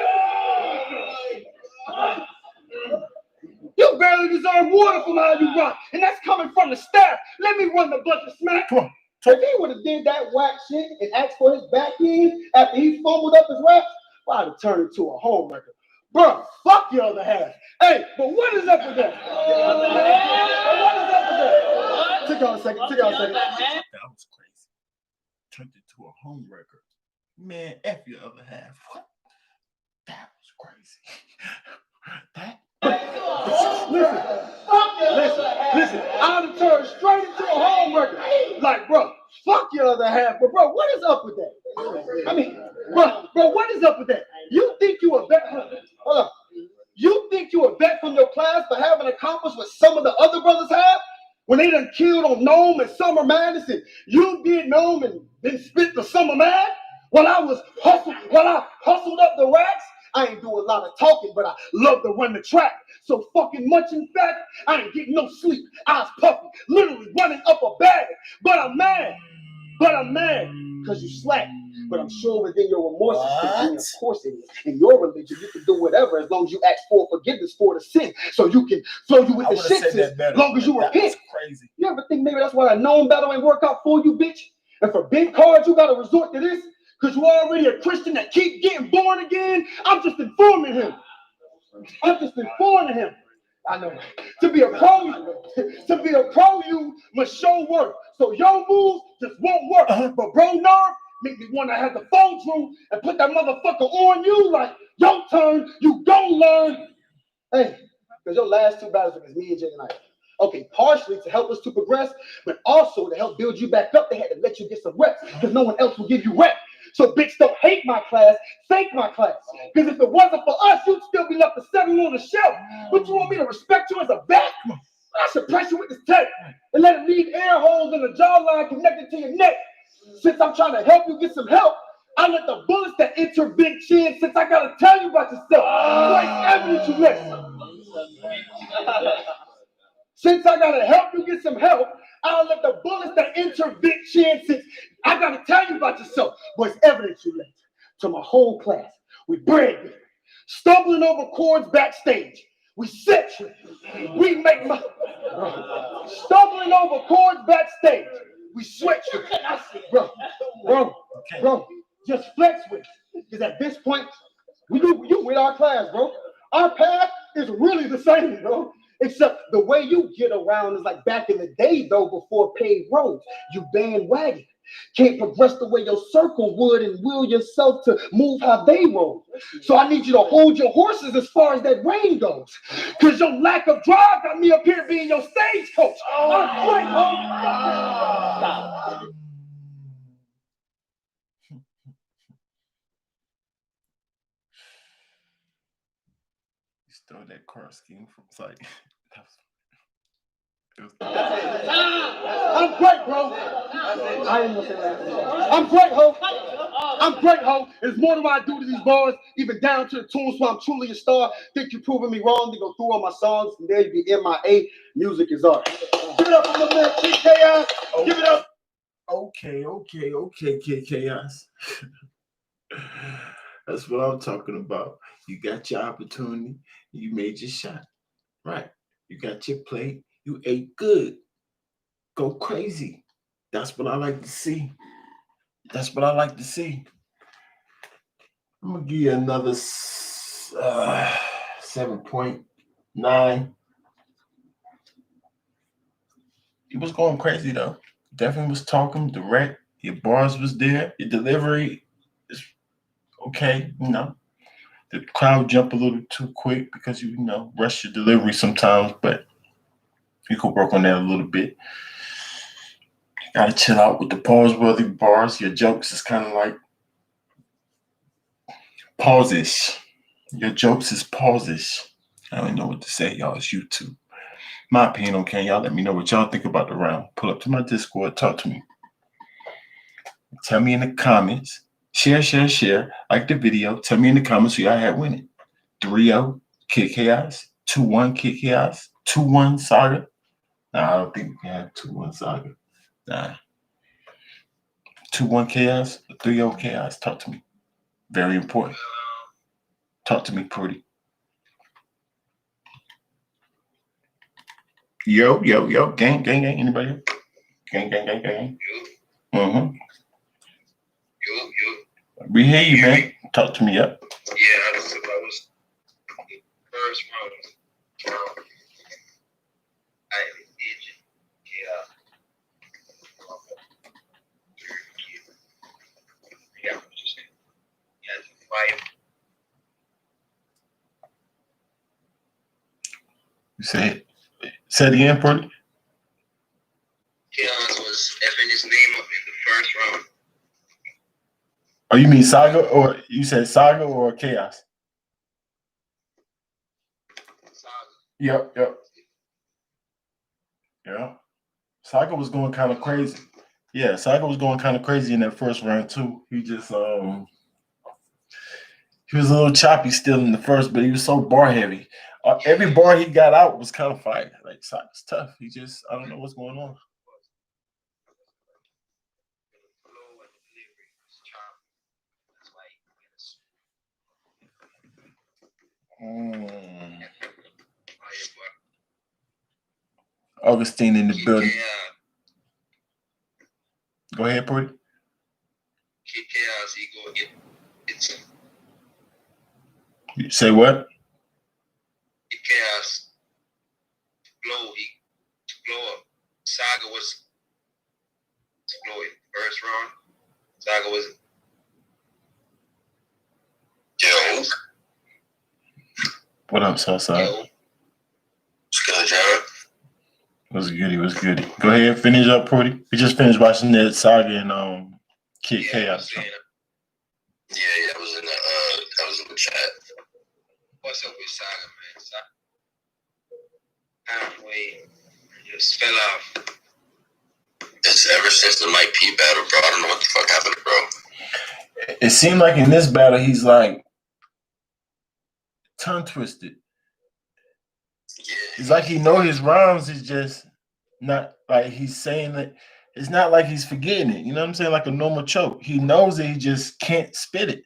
You barely deserve water from how you rock, and that's coming from the staff. Let me run the bloody smack. Come on. If he would have did that whack shit and asked for his back end after he fumbled up his raps, well, I'd have turned into a homewrecker. Bro, fuck your other half. Hey, but what is up with that? Took y'all a second. That was crazy. Turned into a homewrecker. Man, F your other half. What? That was crazy. Listen, I'd have turned straight into a homewrecker. Like, bro, fuck your other half. But, bro, what is up with that? I mean, bro, what is up with that? You think you a vet? Hold on. You think you a vet from your class for having accomplished what some of the other brothers have? When they done killed on Nooooo and Summer Madness, and you did Nooooo and then spit the Summer Mad? While I hustled up the racks, I ain't do a lot of talking, but I love to run the track. So fucking much, in fact, I ain't getting no sleep. I was puffy, literally running up a bag. But I'm mad, because you slack. But I'm sure within your remorse, of course it is. In your religion, you can do whatever as long as you ask for forgiveness for the sin. So you can flow you with the shit as long as you repent. Crazy. You ever think maybe that's why a known battle ain't work out for you, bitch? And for big cards, you got to resort to this? Because you're already a Christian that keep getting born again? I'm just informing him. I know. To be a pro, you must show work. So your moves just won't work. But bro, nerve make me want to have the phone through and put that motherfucker on you like, your turn, you gon' learn. Hey, because your last two battles were me and Jay tonight. Okay, partially to help us to progress, but also to help build you back up, they had to let you get some reps because no one else will give you reps. So bitch, don't hate my class, thank my class. Because if it wasn't for us, you'd still be left to settle on the shelf. But you want me to respect you as a vet? I should press you with this tape and let it leave air holes in the jawline connected to your neck. Since I'm trying to help you get some help, I let the bullets that enter big chin, since I gotta tell you about yourself. What evidence you listen? Since I gotta help you get some help, I'll let the bullets that enter big chin, since I gotta tell you about yourself. But it's evidence you left to my whole class. We bread stumbling over chords backstage. We set you. We make my stumbling over chords backstage. We switch you. Bro. just flex with it. Because at this point, you with our class, bro. Our path is really the same, bro. Except the way you get around is like back in the day, though, before paved roads. You bandwagon. Can't progress the way your circle would and will yourself to move how they roll. So I need you to hold your horses as far as that rain goes. Because your lack of drive got me up here being your stage coach. I'm right, Stop. You stole that car scheme from like. I'm great, bro. I ain't gonna say that. I'm great, ho. I'm great, ho. It's more than what I do to these bars, even down to the tunes, so I'm truly a star. Think you're proving me wrong, then go through all my songs, and there you be MIA. Music is art. Give it up for the man, Kid Chaos. Give it up. Okay, Kid Chaos. That's what I'm talking about. You got your opportunity. You made your shot. Right. You got your plate. You ate good. Go crazy. That's what I like to see. That's what I like to see. I'm going to give you another 7.9. He was going crazy, though. Definitely was talking direct. Your bars was there. Your delivery is okay, you know. The crowd jump a little too quick because you rush your delivery sometimes, but you could work on that a little bit. You gotta chill out with the pause-worthy bars. Your jokes is kind of like pauses. Your jokes is pauses. I don't know what to say, y'all. It's YouTube. My opinion, okay? Y'all let me know what y'all think about the round. Pull up to my Discord. Talk to me. Tell me in the comments. Share. Like the video. Tell me in the comments who y'all had winning. 3-0 Kid Chaos. 2-1 Kid Chaos. 2-1 Saga. Nah, I don't think we can have 2-1 Saga. Nah. 2-1 Chaos. 3-0 Chaos. Talk to me. Very important. Talk to me, pretty. Yo. Gang. Anybody? Gang. Mm-hmm. Yo. We hear you, man. Talk to me up. Yeah, I was first round. I agent. Yeah. Fire. You say it again, pretty. Chaos was effing his name up in the first round. Oh, you mean Saga, or you said Saga or Chaos? Saga. Yep. Yeah. Saga was going kind of crazy. Yeah, Saga was going kind of crazy in that first round too. He just he was a little choppy still in the first, but he was so bar heavy. Every bar he got out was kind of fire. Like Saga's tough. He just I don't know what's going on. Augustine in the building. Go ahead, Pretty. Kid Chaos, he go get it. You say what? Kid Chaos blow up. Saga was to blow it first round. Saga was Yo. What up, Southside? Yo. What's good, Jared? What's goody? Go ahead, finish up, Pretty. We just finished watching that Saga and Kid Chaos. Yeah, I was in the chat. What's up with Saga, man? Halfway, just fell off. It's ever since the Mike P battle, bro. I don't know what the fuck happened, bro. It seemed like in this battle he's like tongue twisted. Yeah. It's like he know his rhymes is just not like he's saying it. It's not like he's forgetting it. You know what I'm saying? Like a normal choke. He knows it, he just can't spit it.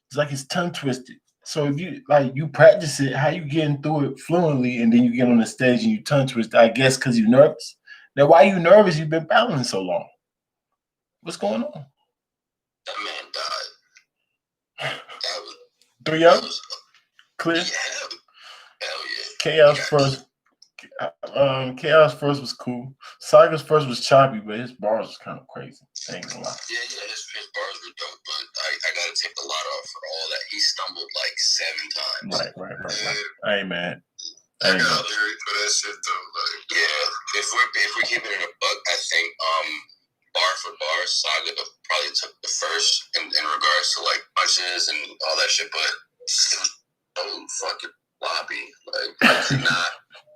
It's like his tongue twisted. So if you practice it, how you getting through it fluently, and then you get on the stage and you tongue twist, I guess because you're nervous. Now, why you nervous? You've been battling so long. What's going on? That man died. 3 out? Clear? Yeah, hell yeah. Chaos first. Chaos first was cool. Saga's first was choppy, but his bars was kind of crazy. I ain't gonna lie. Yeah, his bars were dope, but I gotta take the lot off for all that. He stumbled like 7 times. Right. I ain't mad. I got lyric for that shit though. Like, yeah, if we're keeping it a buck, I think bar for bar, Saga probably took the first in regards to like punches and all that shit, but it was so fucking floppy. Like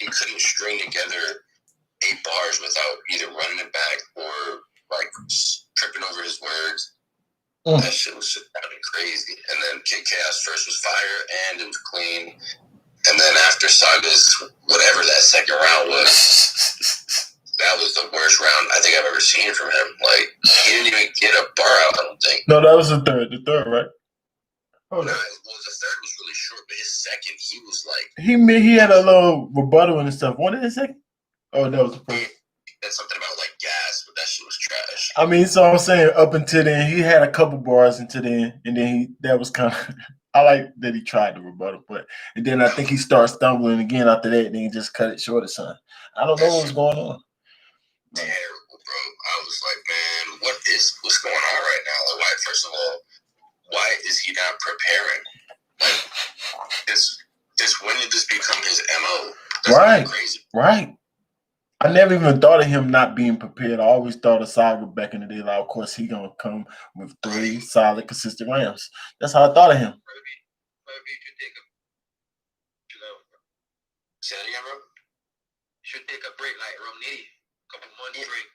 he couldn't string together 8 bars without either running it back or like tripping over his words. That shit was just crazy. And then Kid Chaos first was fire and it was clean. And then after Saga's whatever that second round was, that was the worst round I think I've ever seen from him. Like he didn't even get a bar out, I don't think. No, that was the third. The third, right? Oh no, the third was really short, but his second, he was like he had a little rebuttal and stuff. What did he say? Oh, that was the first. He said something about like gas, but that shit was trash. I mean, so I'm saying up until then, he had a couple bars until then, and then that was kind of. I like that he tried to rebuttal, and then I think he started stumbling again after that. And then he just cut it short or something. I don't know what's going on. Terrible, bro. I was like, man, what's going on right now? Like, first of all, why is he not preparing? Like, when did this become his MO? That's crazy. Right. I never even thought of him not being prepared. I always thought of Saga back in the day. Like, of course, he gonna come with 3 solid, consistent rounds. That's how I thought of him. Maybe you should take a. Say that again, bro. Should take a break, like Romney, couple months break.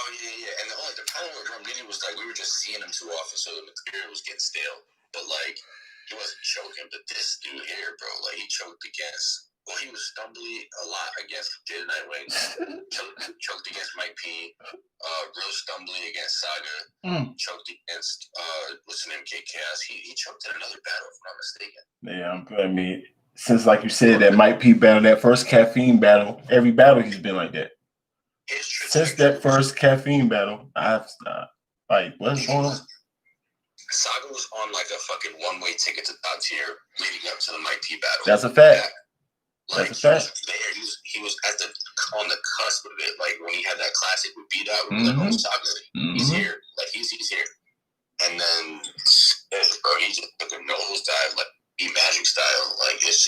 Oh yeah. And the problem with Romney was like we were just seeing him too often, so the material was getting stale. But like he wasn't choking. But this dude here, bro, like he choked against. Well, he was stumbly a lot against Jay Nightwing. Choked against Mike P. Real stumbly against Saga. Choked against what's the name, Kid Chaos. He choked in another battle, if I'm not mistaken. Yeah, I mean, since like you said, that Mike P battle, that first caffeine battle, every battle he's been like that. Since that first caffeine battle, I've like what's going on? Saga was on like a fucking one-way ticket to top tier leading up to the Mike P battle. That's a fact. Like, That's a fact. He was on the cusp of it. Like when he had that classic with B Dot, like, oh, Saga, he's here. Like he's here. And then, bro, he just took a nosedive, like B Magic style. Like it's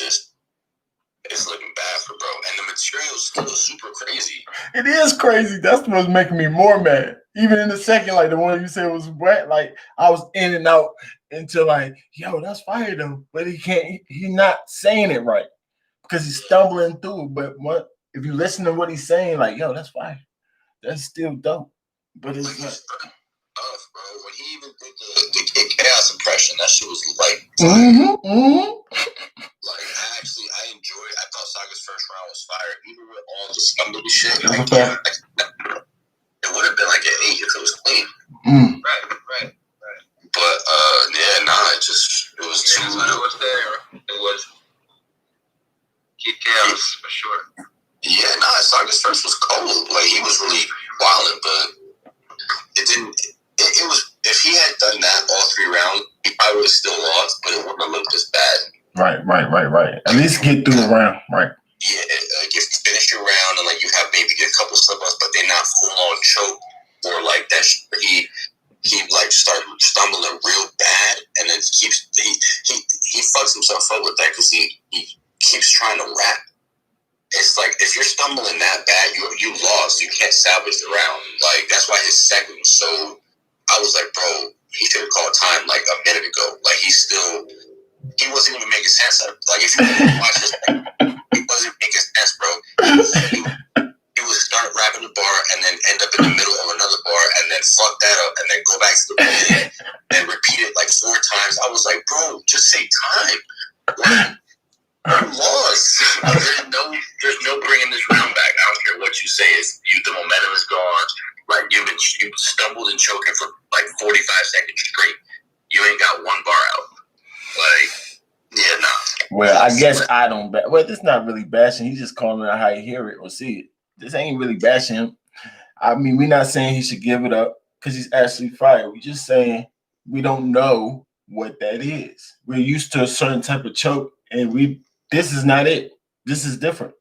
looking bad for bro. And the material's still super crazy. It is crazy. That's what's making me more mad. Even in the second, like the one you said was wet. Like I was in and out until like, yo, that's fire though. But he's not saying it right. Because he's stumbling through, but if you listen to what he's saying, like, yo, that's fine. That's still dope. But it's not. Tough, bro. When he even did the Kid Chaos impression, that shit was like, like I enjoyed. I thought Saga's first round was fire, even with all the stumbly shit. It would have been like an 8 if it was clean. Right. But it was too. It was there. It was. Kid Chaos for sure. Yeah, Saga's first was cold. Like he was really wilding, but it didn't. It was if he had done that all 3 rounds, he probably would have still lost, but it wouldn't have looked as bad. Right. At least get through the round, right? Yeah, like if you finish your round and like you have maybe a couple slip-ups, but they're not full-on choke or like that. He like started stumbling real bad, and then he fucks himself up with that because he keeps trying to rap. It's like if you're stumbling that bad, you lost. You can't salvage the round. Like that's why his second was so. I was like, bro, he should have called time like a minute ago. Like he wasn't even making sense. Like if you watch his, he wasn't making sense, bro. He would start rapping the bar and then end up in the middle of another bar and then fuck that up and then go back to the beginning and repeat it like 4 times. I was like, bro, just say time. Like, you lost. There's no bringing this round back. I don't care what you say. The momentum is gone. Like you stumbled and choking for like 45 seconds straight. You ain't got 1 bar out. Like, yeah, nah. Well, I guess I don't. Well, this is not really bashing. He's just calling out how you hear it or see it. This ain't really bashing him. I mean, we're not saying he should give it up because he's actually fired. We're just saying we don't know what that is. We're used to a certain type of choke, and this is not it. This is different.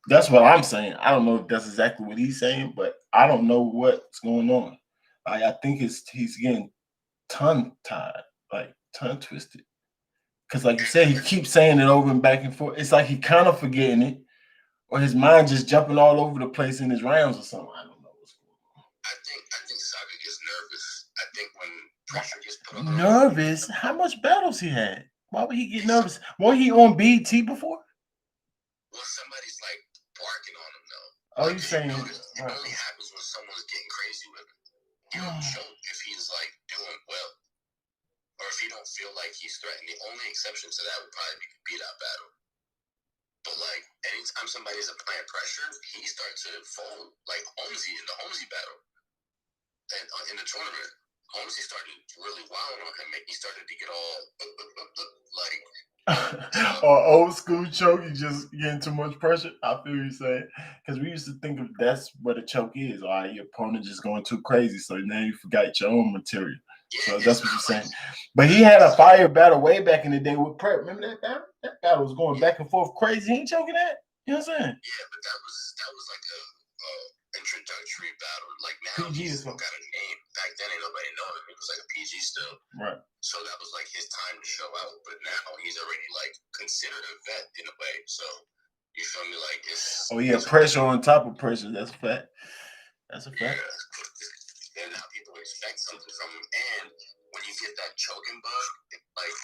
That's what I'm saying. I don't know if that's exactly what he's saying, but I don't know what's going on. I think he's getting tongue tied, like tongue twisted. Because like you said, he keeps saying it over and back and forth. It's like he kind of forgetting it, or his mind just jumping all over the place in his rounds or something. I don't know what's going on. I think Saga gets nervous. I think when pressure gets put on nervous? How much battles he had? Why would he get nervous? Was he on BT before? Well, somebody's like barking on him though. Oh, like, you saying it only happens when someone's getting crazy with him. You don't choke if he's like doing well, or if you don't feel like he's threatened. The only exception to that would probably be the beat out battle. But like anytime somebody's applying pressure, he starts to fold. Like Holmesy in the Holmesy battle, and in the tournament, Holmesy started really wilding on him. He started to get all like. Or old school choke, you just getting too much pressure. I feel you saying, because we used to think of that's what a choke is. All right, your opponent just going too crazy, so now you forgot your own material. So that's what you're saying. But he had a fire battle way back in the day with Prep. Remember that battle? That battle was going back and forth crazy. He ain't choking that. You know what I'm saying? Yeah, but that was like a introductory battle. Like now he's got a name. Back then ain't nobody know him. It was like a PG still. Right. So that was like his time to show out. But now he's already like considered a vet in a way. So you feel me? Like it's pressure on top of pressure. That's a fact. That's a fact. Yeah. And now people expect something from him. And when you get that choking bug, it's like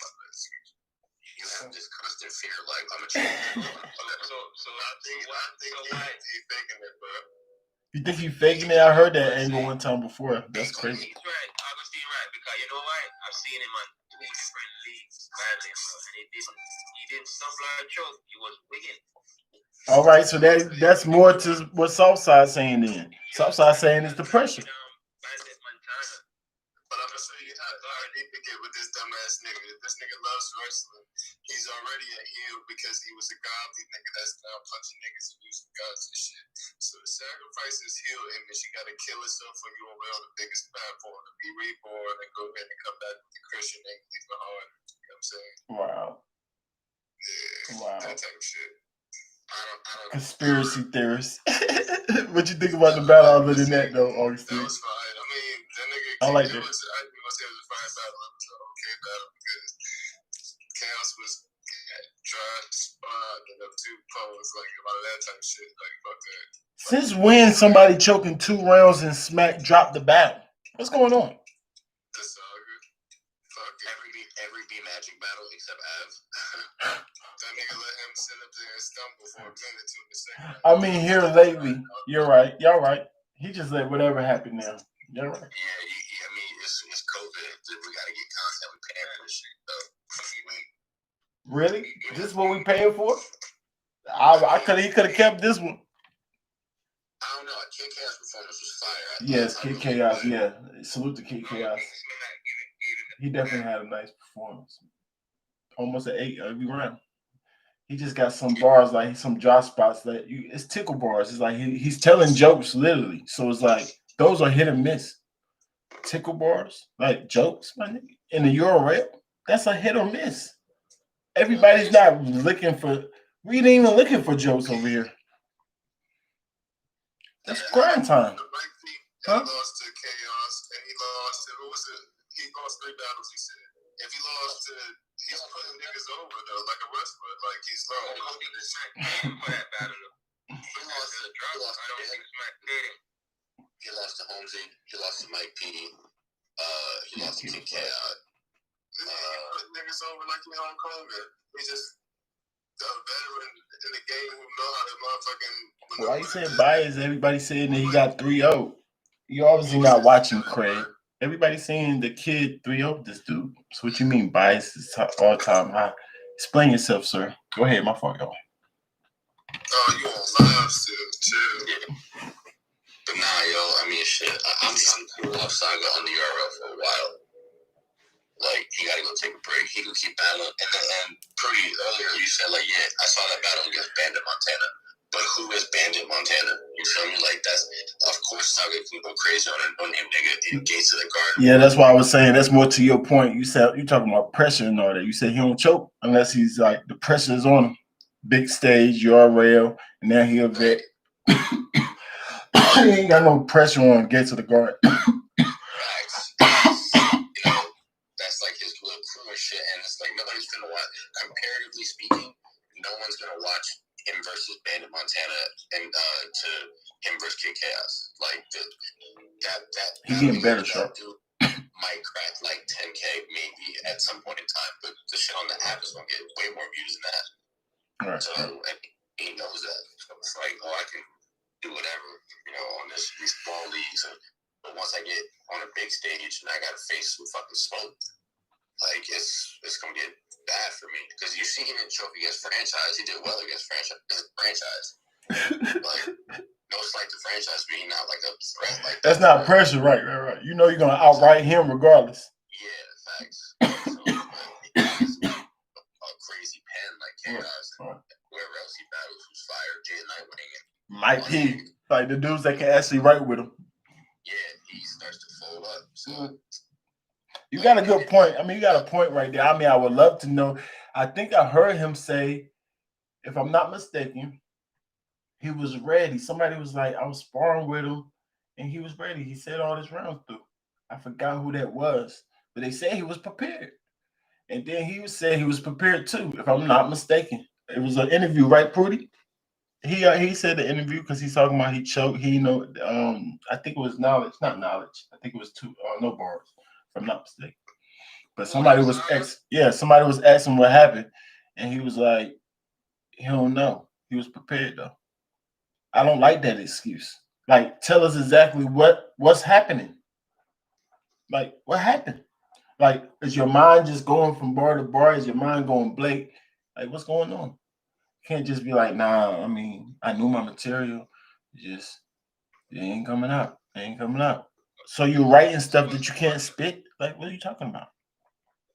you have this constant fear, like I'm a choke. So I think he's faking it, bro. You think he's faking it? I heard that angle one time before. That's crazy. He's right. Augustine right, because you know why? I've seen him on 2 different leagues battling, bro, and he didn't stumble or choke. He was wigging. All right, so that's more to what Southside saying then. Southside saying it's the pressure. But I'm gonna say you have to deep to get with this dumbass nigga. If this nigga loves wrestling, he's already a heel because he was a godly nigga that's now punching niggas and using guns and shit. So to sacrifice his heel image, you gotta kill yourself for you will on the biggest platform to be reborn and go ahead and come back with the Christian name leave behind. You know what I'm saying? Wow. Yeah. Wow. That type of shit. I don't Conspiracy theorist. What you think about the battle other than that though, Augustine? That was fine. I mean, that nigga I like that. I was a fine battle. It was an okay battle because Chaos was dry spot and up 2 poles, like a lot of that type of shit. Like fuck that. Since when somebody choking 2 rounds and Smack dropped the battle? What's going on? The Saga. Fuck every B Magic battle except Av. That nigga let him sit up there and stumble for a minute to the second. I mean, here lately, you're right. Y'all right. He just let whatever happen now. You're right. Yeah, I mean, it's COVID. We gotta get constantly paying for this shit, though. Really? This is what we paying for? He could have kept this one. I don't know. Kid Chaos performance was fire. Yes, Kid Chaos. Yeah, salute to Kid Chaos. He definitely had a nice performance. Almost an 8 every round. He just got some bars, like some drop spots that it's tickle bars. It's like he's telling jokes literally. So it's like those are hit and miss. Tickle bars, like jokes, my nigga. In the URL, that's a hit or miss. Everybody's not looking for. We ain't even looking for jokes over here. That's grind time. He lost to Chaos, and he lost to he lost 3 battles. He said if he lost to, he's putting niggas over though, like a wrestler. Like he's throwing. He lost to drugs. I don't think Smack did it. He lost to Holmesy. He lost to Mike P. He lost to Kid Chaos. He put niggas over like in Hong Kong. He just a veteran in the game who know how to motherfucking. Why you saying bias? Everybody saying that he got 3-0. You obviously not watching Craig. Everybody saying the kid 3-0 this dude. So what you mean bias is all time high? Explain yourself, sir. Go ahead, my fault, y'all. Oh, you on live still, chill. Yeah. But nah, yo, I mean, shit. I'm cool off Saga on the URL for a while. Like, he gotta go take a break. He can keep battling. And pretty earlier, you said, like, yeah, I saw that battle against Bandit Montana. But who is Bandit Montana? You feel me? Like that's of course Saga can go crazy on a no-name nigga in Gates of the Garden. Yeah, that's why I was saying that's more to your point. You said you're talking about pressure and all that. You said he don't choke unless he's like the pressure is on him. Big stage, URL, and now he a vet. He ain't got no pressure on Gates of the Garden. Facts. You know, that's like his little crew and shit, and it's like nobody's gonna watch. Comparatively speaking, no one's gonna watch him versus Bandit Montana and to him versus Kid Chaos. Like that He's getting better, sure. Dude might crack like 10K maybe at some point in time, but the shit on the app is gonna get way more views than that. Right. So and he knows that. So it's like, oh, I can do whatever, you know, on these small leagues. But once I get on a big stage and I gotta face some fucking smoke, like it's gonna get bad for me. Because you see him in choke against franchise, he did well against franchise. Like no slight to franchise, but he's not like a threat like that. That's not pressure, right. You know you're gonna outright him regardless. Yeah, facts. So, he's a crazy pen like Chaos and whoever else he battles who's fired, Jay Nightwing and Mike P, like the dudes that can actually write with him. Yeah, he starts to fold up. So you got a good point. I mean, you got a point right there. I mean, I would love to know. I think I heard him say, if I'm not mistaken, he was ready. Somebody was like, I was sparring with him, and he was ready. He said all his rounds through. I forgot who that was, but they said he was prepared. And then he said he was prepared too, if I'm not mistaken. It was an interview, right, Prudy? He said the interview because he's talking about he choked. He I think it was knowledge, not knowledge. I think it was no bars, if I'm not mistaken. But somebody was asking what happened, and he was like, he don't know. He was prepared though. I don't like that excuse. Like, tell us exactly what's happening. Like, what happened? Like, is your mind just going from bar to bar? Is your mind going blank? Like, what's going on? Can't just be like, nah, I mean, I knew my material. It ain't coming out. It ain't coming out. So you're writing stuff that you can't spit? Like, what are you talking about?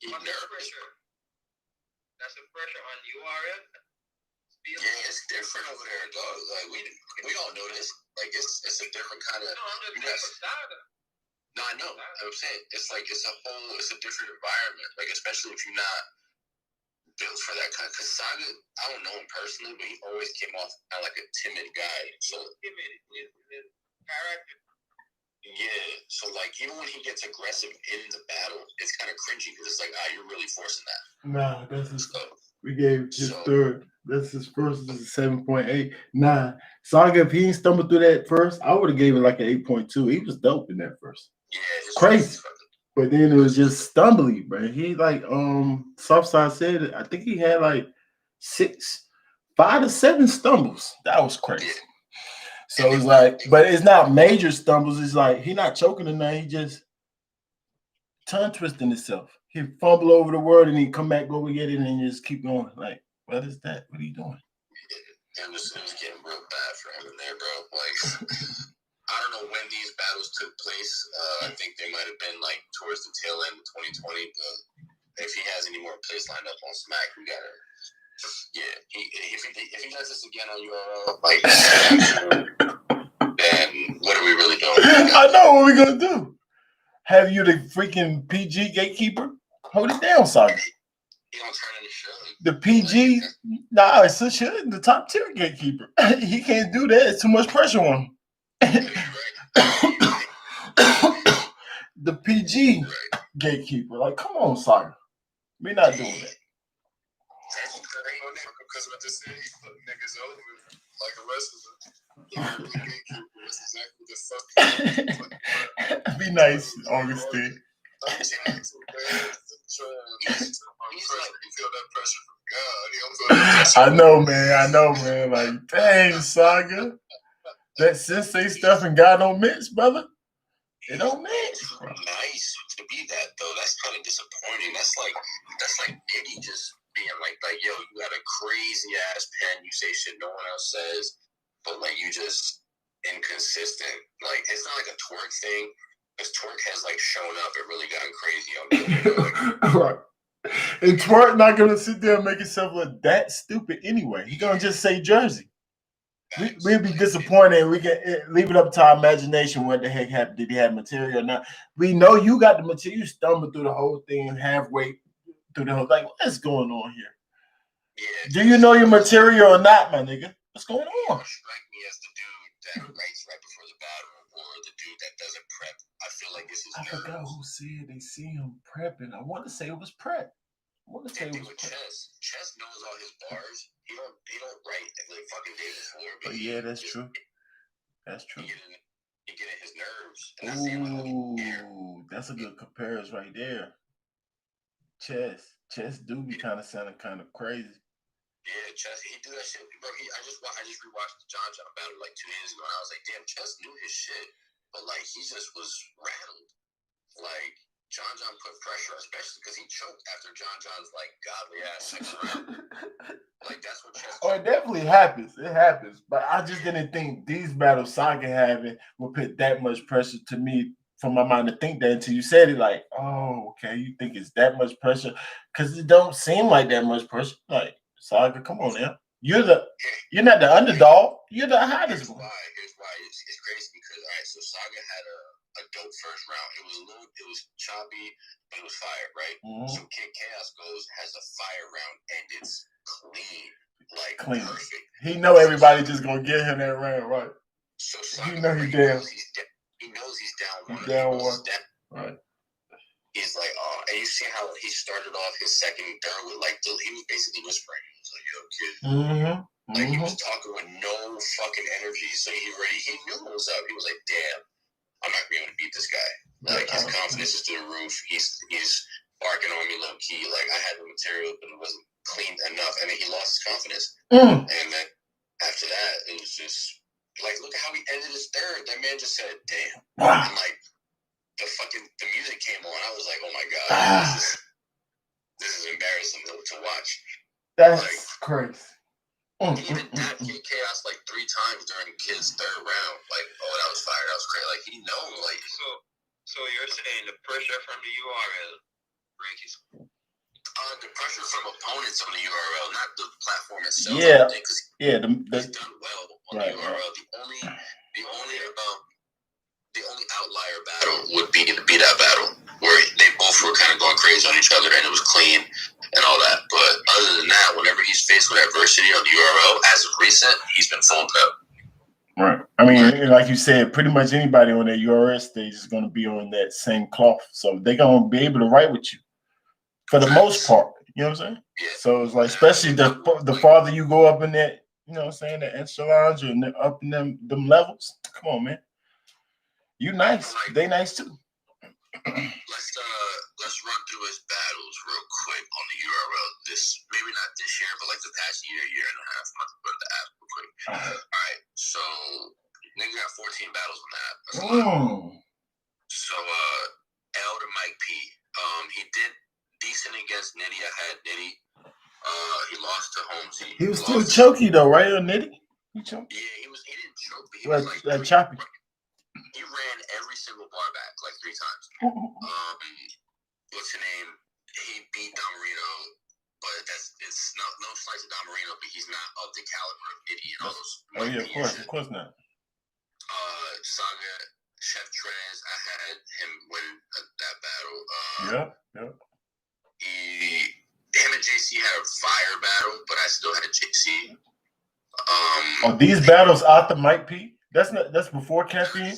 pressure. That's the pressure on URL. Yeah, it's different over there, dog. Like we all know this. Like it's a different kind of. No, I know. I'm saying it's a different environment. Like especially if you're not built for that kind. Because Saga, I don't know him personally, but he always came off kind of like a timid guy. So timid is character. Yeah. So like even when he gets aggressive in the battle, it's kind of cringy because it's like, you're really forcing that. Nah, that's his. We gave his third. That's his first. This is 7.8. Nah, Saga, if he ain't stumbled through that first, I would have gave it like an 8.2. He was dope in that first. Yeah, crazy. But then it was just stumbly, bro. He like Southside said, I think he had like 5 to 7 stumbles. That was crazy. Yeah. So it's like, but it's not major stumbles. It's like he not choking or nothing. He just tongue twisting himself. He fumble over the word and he come back, go get it, and just keep going. Like, what is that? What are you doing? It was getting real bad for him in there, bro. Like, I don't know when these battles took place. I think they might have been like towards the tail end of 2020. But if he has any more plays lined up on Smack, we gotta. Yeah, if he does this again on URL, like, then what are we really doing? I know what we're gonna do. Have you the freaking PG gatekeeper? Hold it down, Saga. He don't turn in the show. The PG, nah, it's the top tier gatekeeper. He can't do that. It's too much pressure on him. The PG gatekeeper, like, come on, Saga. We're not doing that. Because what they say, he put niggas over like a wrestler. That's exactly the fuck. Be nice, Augustine. He's like, you feel that pressure from God. I know, man. Like, dang, Saga. That sensei stuff and God don't mix, brother. It don't mix. It's nice to be that though. That's kind of disappointing. That's like Iggy just being like, yo, you got a crazy ass pen. You say shit no one else says, but like you just inconsistent. Like it's not like a Twerk thing. Because Twerk has like shown up. It really gotten crazy on me. Right. And Twerk not gonna sit there and make himself look that stupid anyway. He gonna just say Jersey. We'd be disappointed. We can leave it up to our imagination what the heck happened. Did he have material or not? We know you got the material. You stumbled through the whole thing halfway through the whole. Like, what's going on here? Yeah. Do you know your material or not, my nigga? What's going on? Strike me as the dude that writes right before the battle, or the dude that doesn't prep. I feel like this is. I forgot who said they see him prepping. I want to say it was prep. I want to say it was prep. Chess knows all his bars. He don't write like fucking day before. But yeah, that's true. That's true. He get in his nerves. Ooh, that's a good comparison right there. Chess do be kind of sounding kind of crazy. Yeah, Chess, he do that shit, bro. I just rewatched the John battle like 2 years ago, and I was like, damn, Chess knew his shit, but like he just was rattled. Like John put pressure, especially because he choked after John's like godly ass 6th round. Like that's what Chess. Oh, it definitely happens. It happens, but I just didn't think these battles Saga having would put that much pressure to me from my mind to think that until you said it. Like, oh, okay, you think it's that much pressure because it don't seem like that much pressure. Like Saga, come on now, you're not the underdog. You're the hottest one. Here's why it's crazy because all right, so Saga had a dope first round. It was choppy, but it was fire, right? Mm-hmm. So Kid Chaos has a fire round and it's clean, like clean, perfect. He know everybody just gonna get him that round, right? So Saga, he knows he's down one. Right. He's like, oh, and you see how he started off his second third with like he was basically whispering. He was like, yo, kid. Mm-hmm. Like he was talking with no fucking energy, so he knew what was up. He was like, damn, I'm not gonna be able to beat this guy. Like his confidence is through the roof. He's barking on me low key. Like I had the material, but it wasn't clean enough, and then he lost his confidence. And then after that, it was just like, look at how he ended his third. That man just said, damn. And like the music came on. I was like, oh my god, this is embarrassing to watch. That's like, crazy. He even tapped Kid Chaos like 3 times during Kid's third round. Like, oh, that was fire. That was crazy. Like he knows. Like so you're saying the pressure from the URL breaks. The pressure from opponents on the URL, not the platform itself. Yeah, he's done well on the URL. Right. The only outlier battle would be that battle where they both were kind of going crazy on each other and it was clean and all that. But other than that, whenever he's faced with adversity on the URL, as of recent, he's been full up. Right. I mean, like you said, pretty much anybody on that URL stage is going to be on that same cloth, so they're going to be able to write with you for the most part. You know what I'm saying? Yeah. So it's like, especially the farther you go up in that, you know what I'm saying, the echelons or up in them levels. Come on, man. You nice. They nice too. Let's run through his battles real quick on the URL. Maybe not this year, but like the past year and a half. I'm about to put the app real quick. All right. So nigga got 14 battles on the app. That's a lot. So L to Mike P. He did decent against Nitty. I had Nitty. He lost to Holmesy. He was still choky though, right? On Nitty? He choked. Yeah, he didn't choke, but he was like choppy. He ran every single bar back like 3 times. What's your name? He beat Don Marino, but it's no slice of Don Marino, but he's not of the caliber of Nitty and all those. Oh yeah, of course not. Saga, Chef Trez, I had him win that battle. Yep. Him and JC had a fire battle, but I still had a JC. Are these battles after Mike P? That's before Caffeine?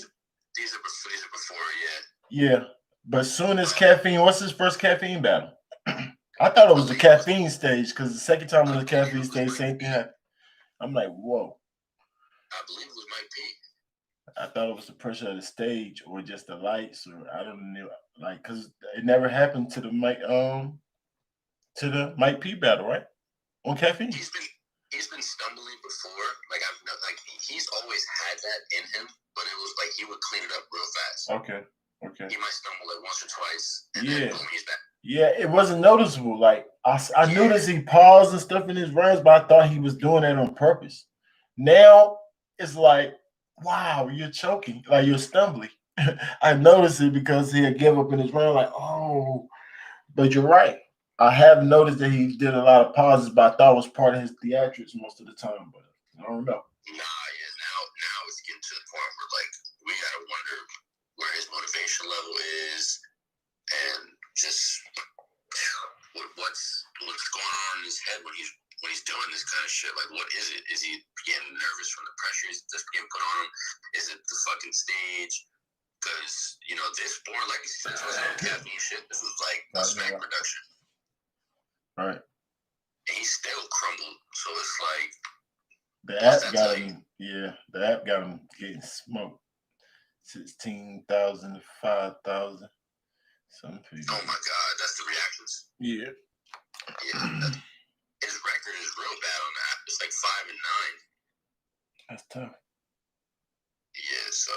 These are before, yeah. But soon as Caffeine, what's his first Caffeine battle? I thought it was the Caffeine stage because the second time it was the Caffeine stage, same thing happened. I'm like, whoa. I believe it was Mike P. I thought it was the pressure of the stage or just the lights, or I don't know, like, because it never happened to the Mike P battle, right? On Caffeine. He's been stumbling before. Like he's always had that in him, but it was like he would clean it up real fast. Okay. He might stumble like once or twice, and then boom, he's back. Yeah, it wasn't noticeable. Like I noticed he paused and stuff in his runs, but I thought he was doing that on purpose. Now it's like, wow, you're choking, like you're stumbling. I noticed it because he'd give up in his run, like, oh, but you're right. I have noticed that he did a lot of pauses, but I thought it was part of his theatrics most of the time. But I don't know. Nah, to the point where like we gotta wonder where his motivation level is, and just what's going on in his head when he's doing this kind of shit. Like, what is it? Is he getting nervous from the pressure that's being put on him? Is it the fucking stage? Because this sport, like you said, was no caffeine shit. This was like a smack production. Right. And he still crumbled. So it's like the app got him. Yeah, the app got him getting smoked. 16,000 to 5,000. Something. Oh my god, that's the reactions. Yeah. Yeah. His record is real bad on the app. It's like 5-9. That's tough. Yeah. So.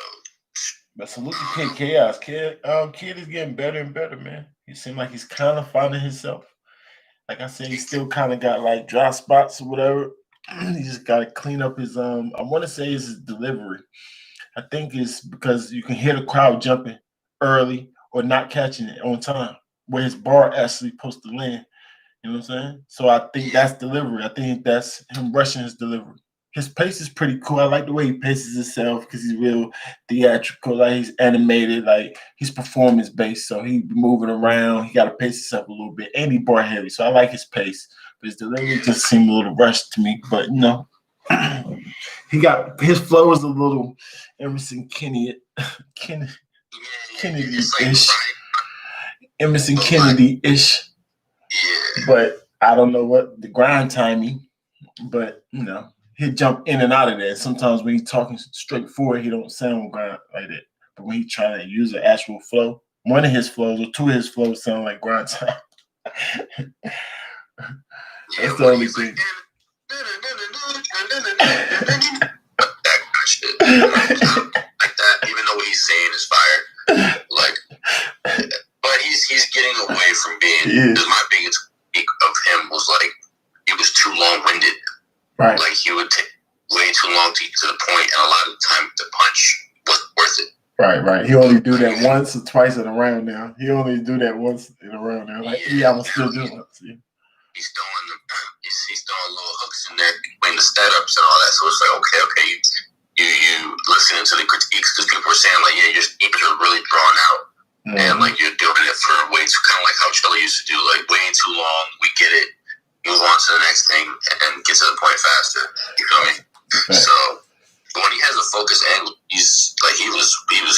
But salute to Kid Chaos. Kid is getting better and better, man. He seems like he's kind of finding himself. Like I said, he still kind of got like dry spots or whatever. He just got to clean up his I want to say his delivery. I think it's because you can hear the crowd jumping early or not catching it on time, where his bar actually supposed to land. You know what I'm saying? So I think that's delivery. I think that's him rushing his delivery. His pace is pretty cool. I like the way he paces himself because he's real theatrical. Like he's animated. Like he's performance based. So he moving around. He got to pace himself a little bit. And he bar heavy. So I like his pace. But his delivery just seemed a little rushed to me. But he got his flow is a little Emerson Kennedy-ish. Emerson Kennedy-ish. But I don't know what the grind timing. But he'll jump in and out of there. Sometimes when he's talking straight forward, he don't sound grind like that. But when he's trying to use an actual flow, one of his flows or two of his flows sound like grind time. That's the only thing. Like that, even though what he's saying is fire. Like, but he's getting away from being. My biggest critique of him was like he was too long-winded. Right. Like he would take way too long to get to the point, and a lot of the time the punch wasn't worth it. Right. He only do that once or twice in a round now. He only do that once in a round now. Like, I'm gonna still do it. See? He's throwing little hooks in there between the setups and all that. So it's like, okay, you listening to the critiques because people were saying like, yeah, your speeches are really drawn out, and like you're doing it for way too kind of like how Chilla used to do, like way too long. We get it. Move on to the next thing and get to the point faster. You feel me? Right. So when he has a focus angle, he's like he was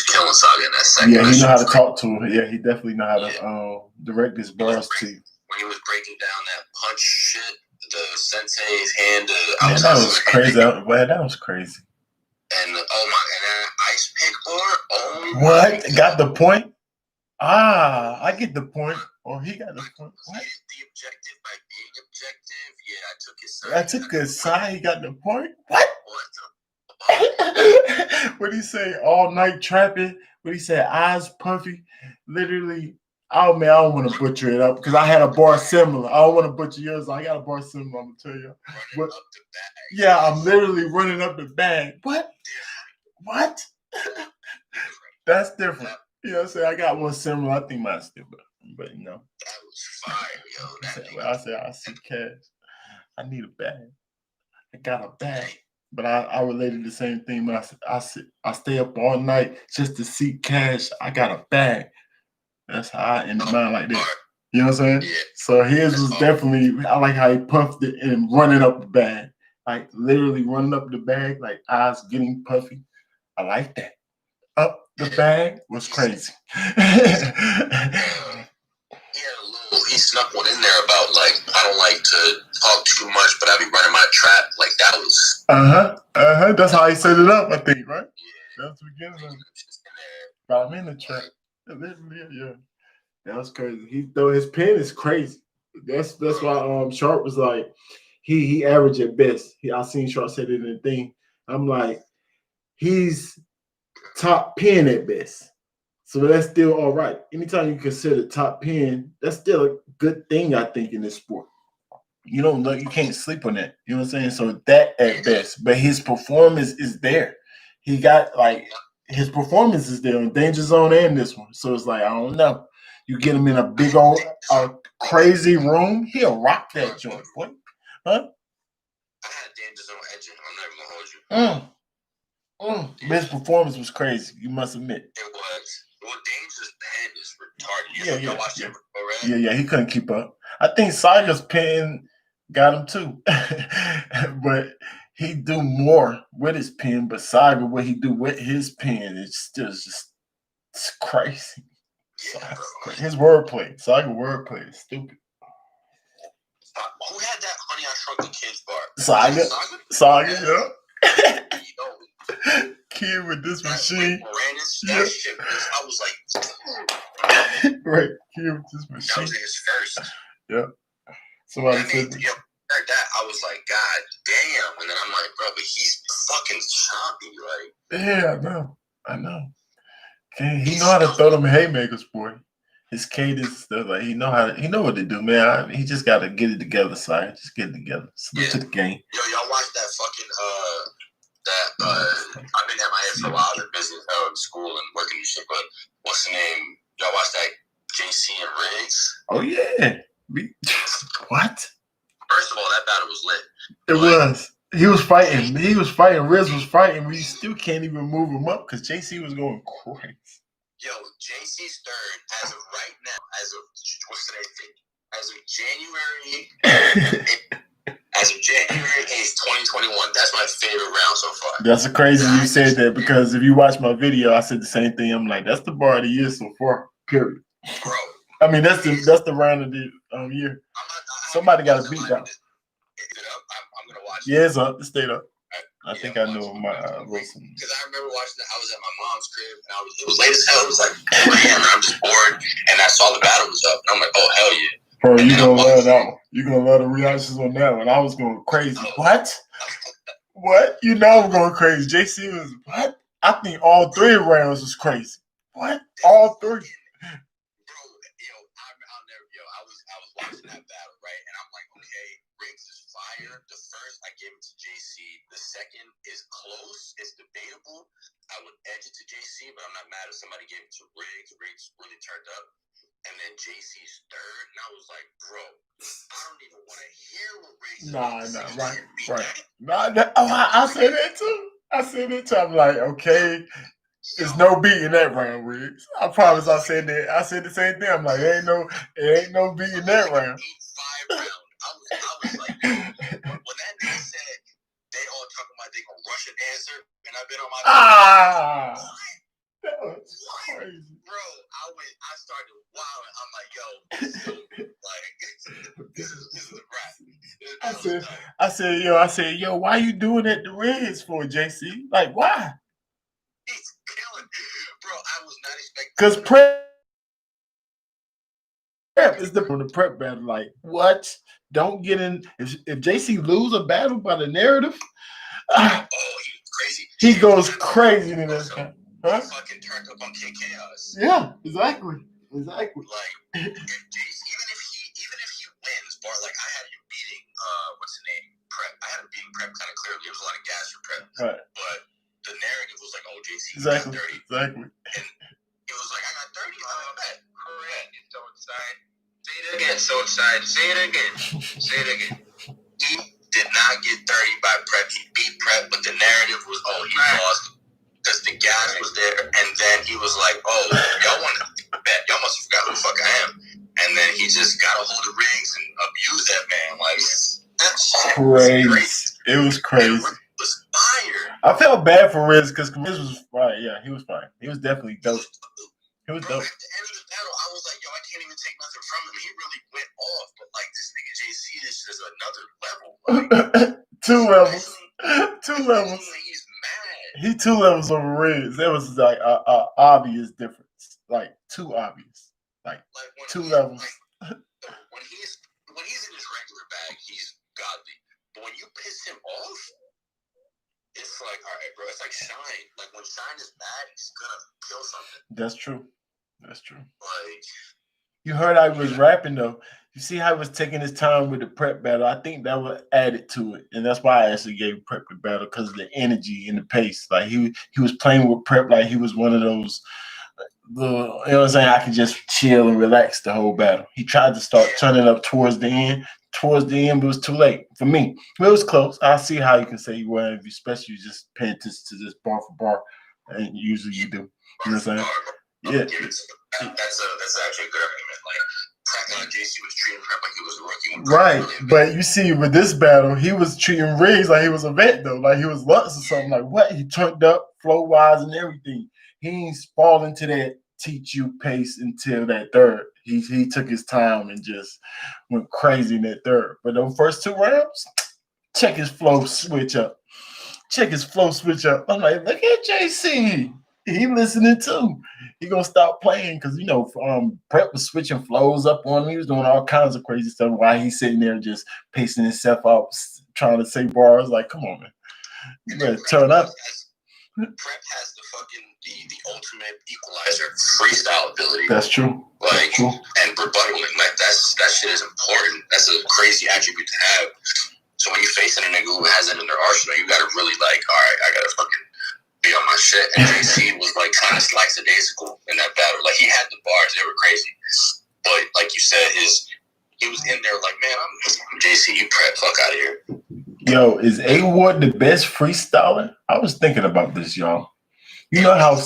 killing Saga in that second. Yeah, he know how to talk to him. Yeah, he definitely know how to direct his bars to you. When he was breaking down that punch shit, the sensei's hand. That was crazy. That was crazy. And that ice pick bar. Oh, what? Got the point? I get the point. Or he got the point. What? The objective by being objective. Yeah, I took his side. I took his side. He got the point. What? What he say? All night trapping. What he said? Eyes puffy. Literally. Oh man, I don't want to butcher it up because I had a bar similar. I don't want to butcher yours. I got a bar similar. I'm gonna tell you. But, yeah, I'm literally running up the bag. What? That's different. You know what I'm saying? I got one similar. I think mine's still better. But that was fire, yo. I said, I see cash. I need a bag. I got a bag. But I related the same thing. When I stay up all night just to see cash. I got a bag. That's how I end up mine like that. You know what I'm saying? Yeah. So his was definitely, I like how he puffed it and running up the bag. Like literally running up the bag, like eyes getting puffy. I like that. Up the bag was crazy. He snuck one in there about like, I don't like to talk too much, but I be running my trap. Like that was. That's how he set it up, I think, right? Yeah. That's the beginning of it. I'm in the trap. Yeah. That was crazy. His pen is crazy. That's why Sharp was like, he averaged at best. I seen Sharp say it in the thing. I'm like, he's top pen at best. So that's still all right. Anytime you consider top pen, that's still a good thing, I think, in this sport. You can't sleep on that. You know what I'm saying? So that at best. But his performance is there. He got his performance is there in Danger Zone and this one. So it's like, I don't know. You get him in a big old crazy room, he'll rock that joint, boy. Huh? I had Danger Zone edging. I'm not even gonna hold you. His performance was crazy. You must admit. It was. Well, Danger's pen is retarded. Yeah, Y'all yeah, watched yeah. it before, right? Yeah, he couldn't keep up. I think Saga's pen got him too, but he do more with his pen. But Saga, what he do with his pen, it's still just it's crazy. Yeah, bro. His wordplay, Saga wordplay is stupid. Who had that Honey I Shrunk the Kids bar? Saga, yeah. Yo, Kid with this that machine. that shit was, I was like, right, kid with this that machine. was his first. Yeah. Somebody I mean, said, yo, heard that, I was like, God damn. And then I'm like, bro, but he's fucking choppy. Like, yeah, I know. Okay, he know how to throw them haymakers, boy. His cadence stuff, like he know what to do, man. He just gotta get it together, side. Just get it together. Salute to the game. Yo, y'all watch that fucking I've been MIA for a while. I've been busy in school and working and shit. But what's the name? Y'all watch that JC and Riggs? Oh yeah. What? First of all, that battle was lit. It was. He was fighting. Riz was fighting. We still can't even move him up because JC was going crazy. Yo, JC's third as of right now, as of what's today's date? As of January 8th, 2021. That's my favorite round so far. That's crazy you said that because if you watch my video, I said the same thing. I'm like, that's the bar of the year so far. Period. Bro. I mean, that's the round of the year. Somebody got to beat that. Is it up? I'm gonna watch it. Yeah, it's up. It stayed up. I think I know my Wilson. Because I remember watching it. I was at my mom's crib and it was late as hell. It was like 4 a.m. and I'm just bored. And I saw the battle was up. And I'm like, oh hell yeah. Bro, you gonna love that one. You're gonna love the reactions on that one. I was going crazy. What? What? You know I'm going crazy. JC was what? I think all 3 rounds was crazy. What? All 3. Bro, I was watching that battle, right? And I'm like, okay, Riggs is fire. The first I gave it to JC. The second is close. It's debatable. I would edge it to JC, but I'm not mad if somebody gave it to Riggs. Riggs really turned up. And then JC's third, and I was like, bro, I don't even want to hear what Riggs right. I said that too. I'm like, okay, there's no beat in that round, Riggs. I promise I said that. I said the same thing. I'm like, it ain't no beat in that round. 8-5 round. I was like, yo, when that nigga said they all talking about they gonna rush a dancer, and I've been on my that was crazy. Bro, I started wilding. I'm like, yo, this is a wrap. I said, yo, why you doing that to Riz for, JC? Like, why? He's killing. Bro, I was not expecting. Because prep is the prep battle. Like, what? Don't get in. If JC lose a battle by the narrative, he was crazy. He goes crazy in this guy. Huh? He fucking turned up on KKS. Yeah, exactly. Like, even if he wins, bar like I had him beating what's the name? Prep. I had him beating Prep kind of clearly. There was a lot of gas for Prep. Right. But the narrative was like, oh, JC got 30. Exactly. And it was like, I got 30. I bet. Correct. It's so excited. Say it again. So excited. Say it again. Say it again. He did not get 30 by Prep. He beat Prep, but the narrative was, oh, he lost. Because the gas was there, and then he was like, "Oh, y'all want to bet? Y'all must have forgot who the fuck I am." And then he just got a hold of Riggs and abused that man. Like that's crazy. It was crazy. It was fire. I felt bad for Riggs because Riggs was fire. Yeah, he was fire. He was definitely dope. He was dope. At the end of the battle, I was like, "Yo, I can't even take nothing from him. He really went off." But like this nigga JC, this is another level. Like, 2 levels. 2 levels. He's mad. He 2 levels over Riggs. There was like a obvious difference, like too obvious, like 2 levels. When he's in his regular bag, he's godly. But when you piss him off, it's like, all right, bro. It's like Shine. Like when Shine is mad, he's gonna kill something. That's true. That's true. Like you heard I was rapping though. You see how he was taking his time with the prep battle. I think that was added to it, and that's why I actually gave prep the battle because of the energy and the pace. Like he was playing with prep like he was one of those. You know what I'm saying? I could just chill and relax the whole battle. He tried to start turning up towards the end, towards the end, it was too late for me. It was close. I see how you can say you were, especially just paying attention to this bar for bar, and usually you do. You know what I'm saying? Yeah. That's actually a good argument. Like, JC was treating Prep like he was a rookie. Right, but you see, with this battle, he was treating Riggs like he was a vet, though, like he was Lux or something. Like what? He turned up flow wise and everything. He ain't fall into that teach you pace until that third. He took his time and just went crazy in that third. But those first 2 rounds, check his flow switch up. Check his flow switch up. I'm like, look at JC. He listening too. He gonna stop playing because Prep was switching flows up on him. He was doing all kinds of crazy stuff while he's sitting there just pacing himself out, trying to say bars. Like, come on, man, you better turn up. Prep has the ultimate equalizer freestyle ability. That's true. Like, and rebuttaling, like that shit is important. That's a crazy attribute to have. So when you facing a nigga who has it in their arsenal, you gotta really like, all right, I gotta fucking be on my shit. And JC was like kind of lackadaisical in that battle. Like he had the bars, they were crazy. But like you said, he was in there like, man, I'm JC, you Prep, fuck out of here. Yo, is A Ward the best freestyler? I was thinking about this, y'all. You know how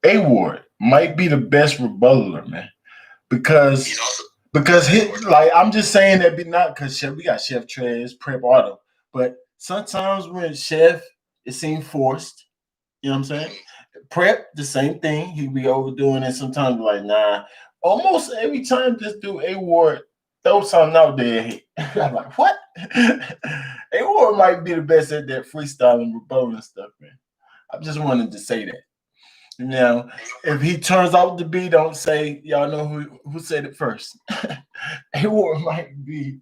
A Ward might be the best rebuttaler, man, because I'm just saying that, not because we got Chef Trez, Prep Auto, but sometimes when Chef it seems forced. You know what I'm saying? Prep the same thing. He be overdoing it. Sometimes like, nah. Almost every time this dude A Ward throw something out there, I'm like, what? A Ward might be the best at that freestyling, rebuttaling stuff, man. I just wanted to say that. Now, if he turns out to be, don't say, y'all know who said it first. A Ward might be.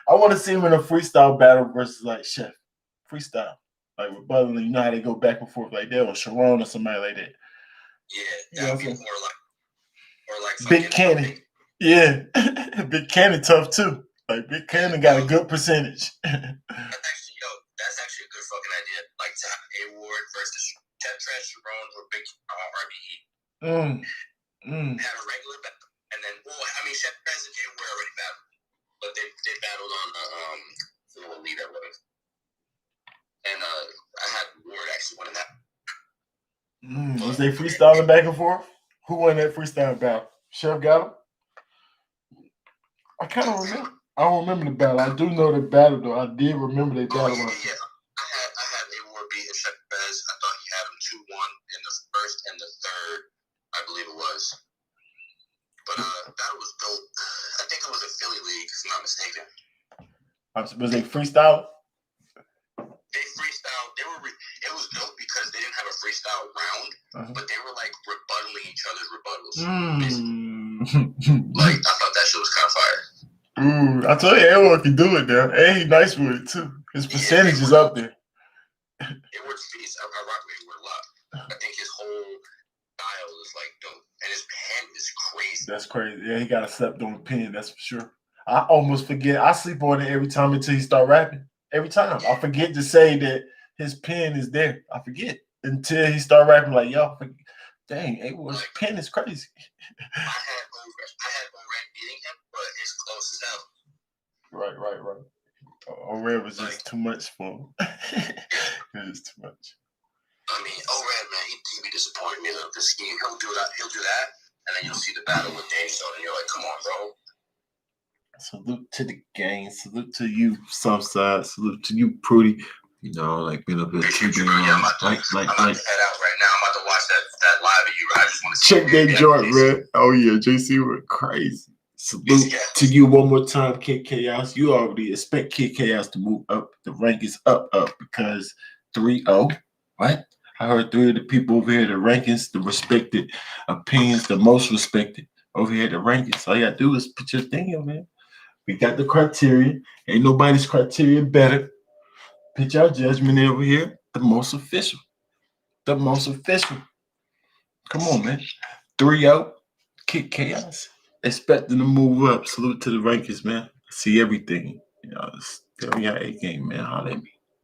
I want to see him in a freestyle battle versus like Chef. Freestyle. Like with Butler, you know how they go back and forth like that, or Sharon or somebody like that. Yeah, that would be more like Big Cannon. Yeah. Big Cannon tough too. Like Big Cannon got a good percentage. That's actually a good fucking idea. Like to have A Ward versus Tetra, Sharon, or Big RBE. Have a regular battle. And then, Chef Trez and A Ward already battled. But they battled on the lead that was. And I had Ward actually winning that. Was they freestyling back and forth? Who won that freestyle battle? Chef got him? I kind of remember. I don't remember the battle. I do know the battle, though. I did remember the battle. Yeah. I had A Ward beating Chef Trez. I thought he had him 2-1 in the first and the third, I believe it was. But that was dope. I think it was a Philly league, if I'm not mistaken. Was they freestyle? They freestyle. It was dope because they didn't have a freestyle round, but they were like rebuttaling each other's rebuttals. Like I thought that shit was kind of fire. I told you, everyone can do it now. And he's nice with it too. His percentage is up there. Edward's piece, I rock with Edward a lot. I think his whole style is like dope, and his pen is crazy. That's crazy. Yeah, he got a slept on the pen. That's for sure. I almost forget. I sleep on it every time until he start rapping. Every time. I forget to say that his pen is there. I forget until he start rapping like, yo, dang, Edward's pen is crazy. I had O'Red beating him, but it's close as hell. Right. O'Red was just too much for him. It was too much. O'Red, man, he be disappointing me with the scheme. He'll do that, and then you'll see the battle with Dave Stone, and you're like, come on, bro. Salute to the gang. Salute to you, Southside. Salute to you, Prudy. You know, like being up here. I'm about to head out right now. I'm about to watch that live of you. I just want to check that joint, man. Oh yeah, JC went crazy. Salute to you one more time, Kid Chaos. You already expect Kid Chaos to move up. The rank is up because 3-0. What? I heard 3 of the people over here, the rankings, the respected opinions, the most respected over here, the rankings. All you gotta do is put your thing in, man. We got the criteria. Ain't nobody's criteria better. Put your judgment over here. The most official. The most official. Come on, man. 3-0. Kick Chaos. Expecting to move up. Salute to the rankings, man. See everything. You know, tell me how A game, man. Holla at me.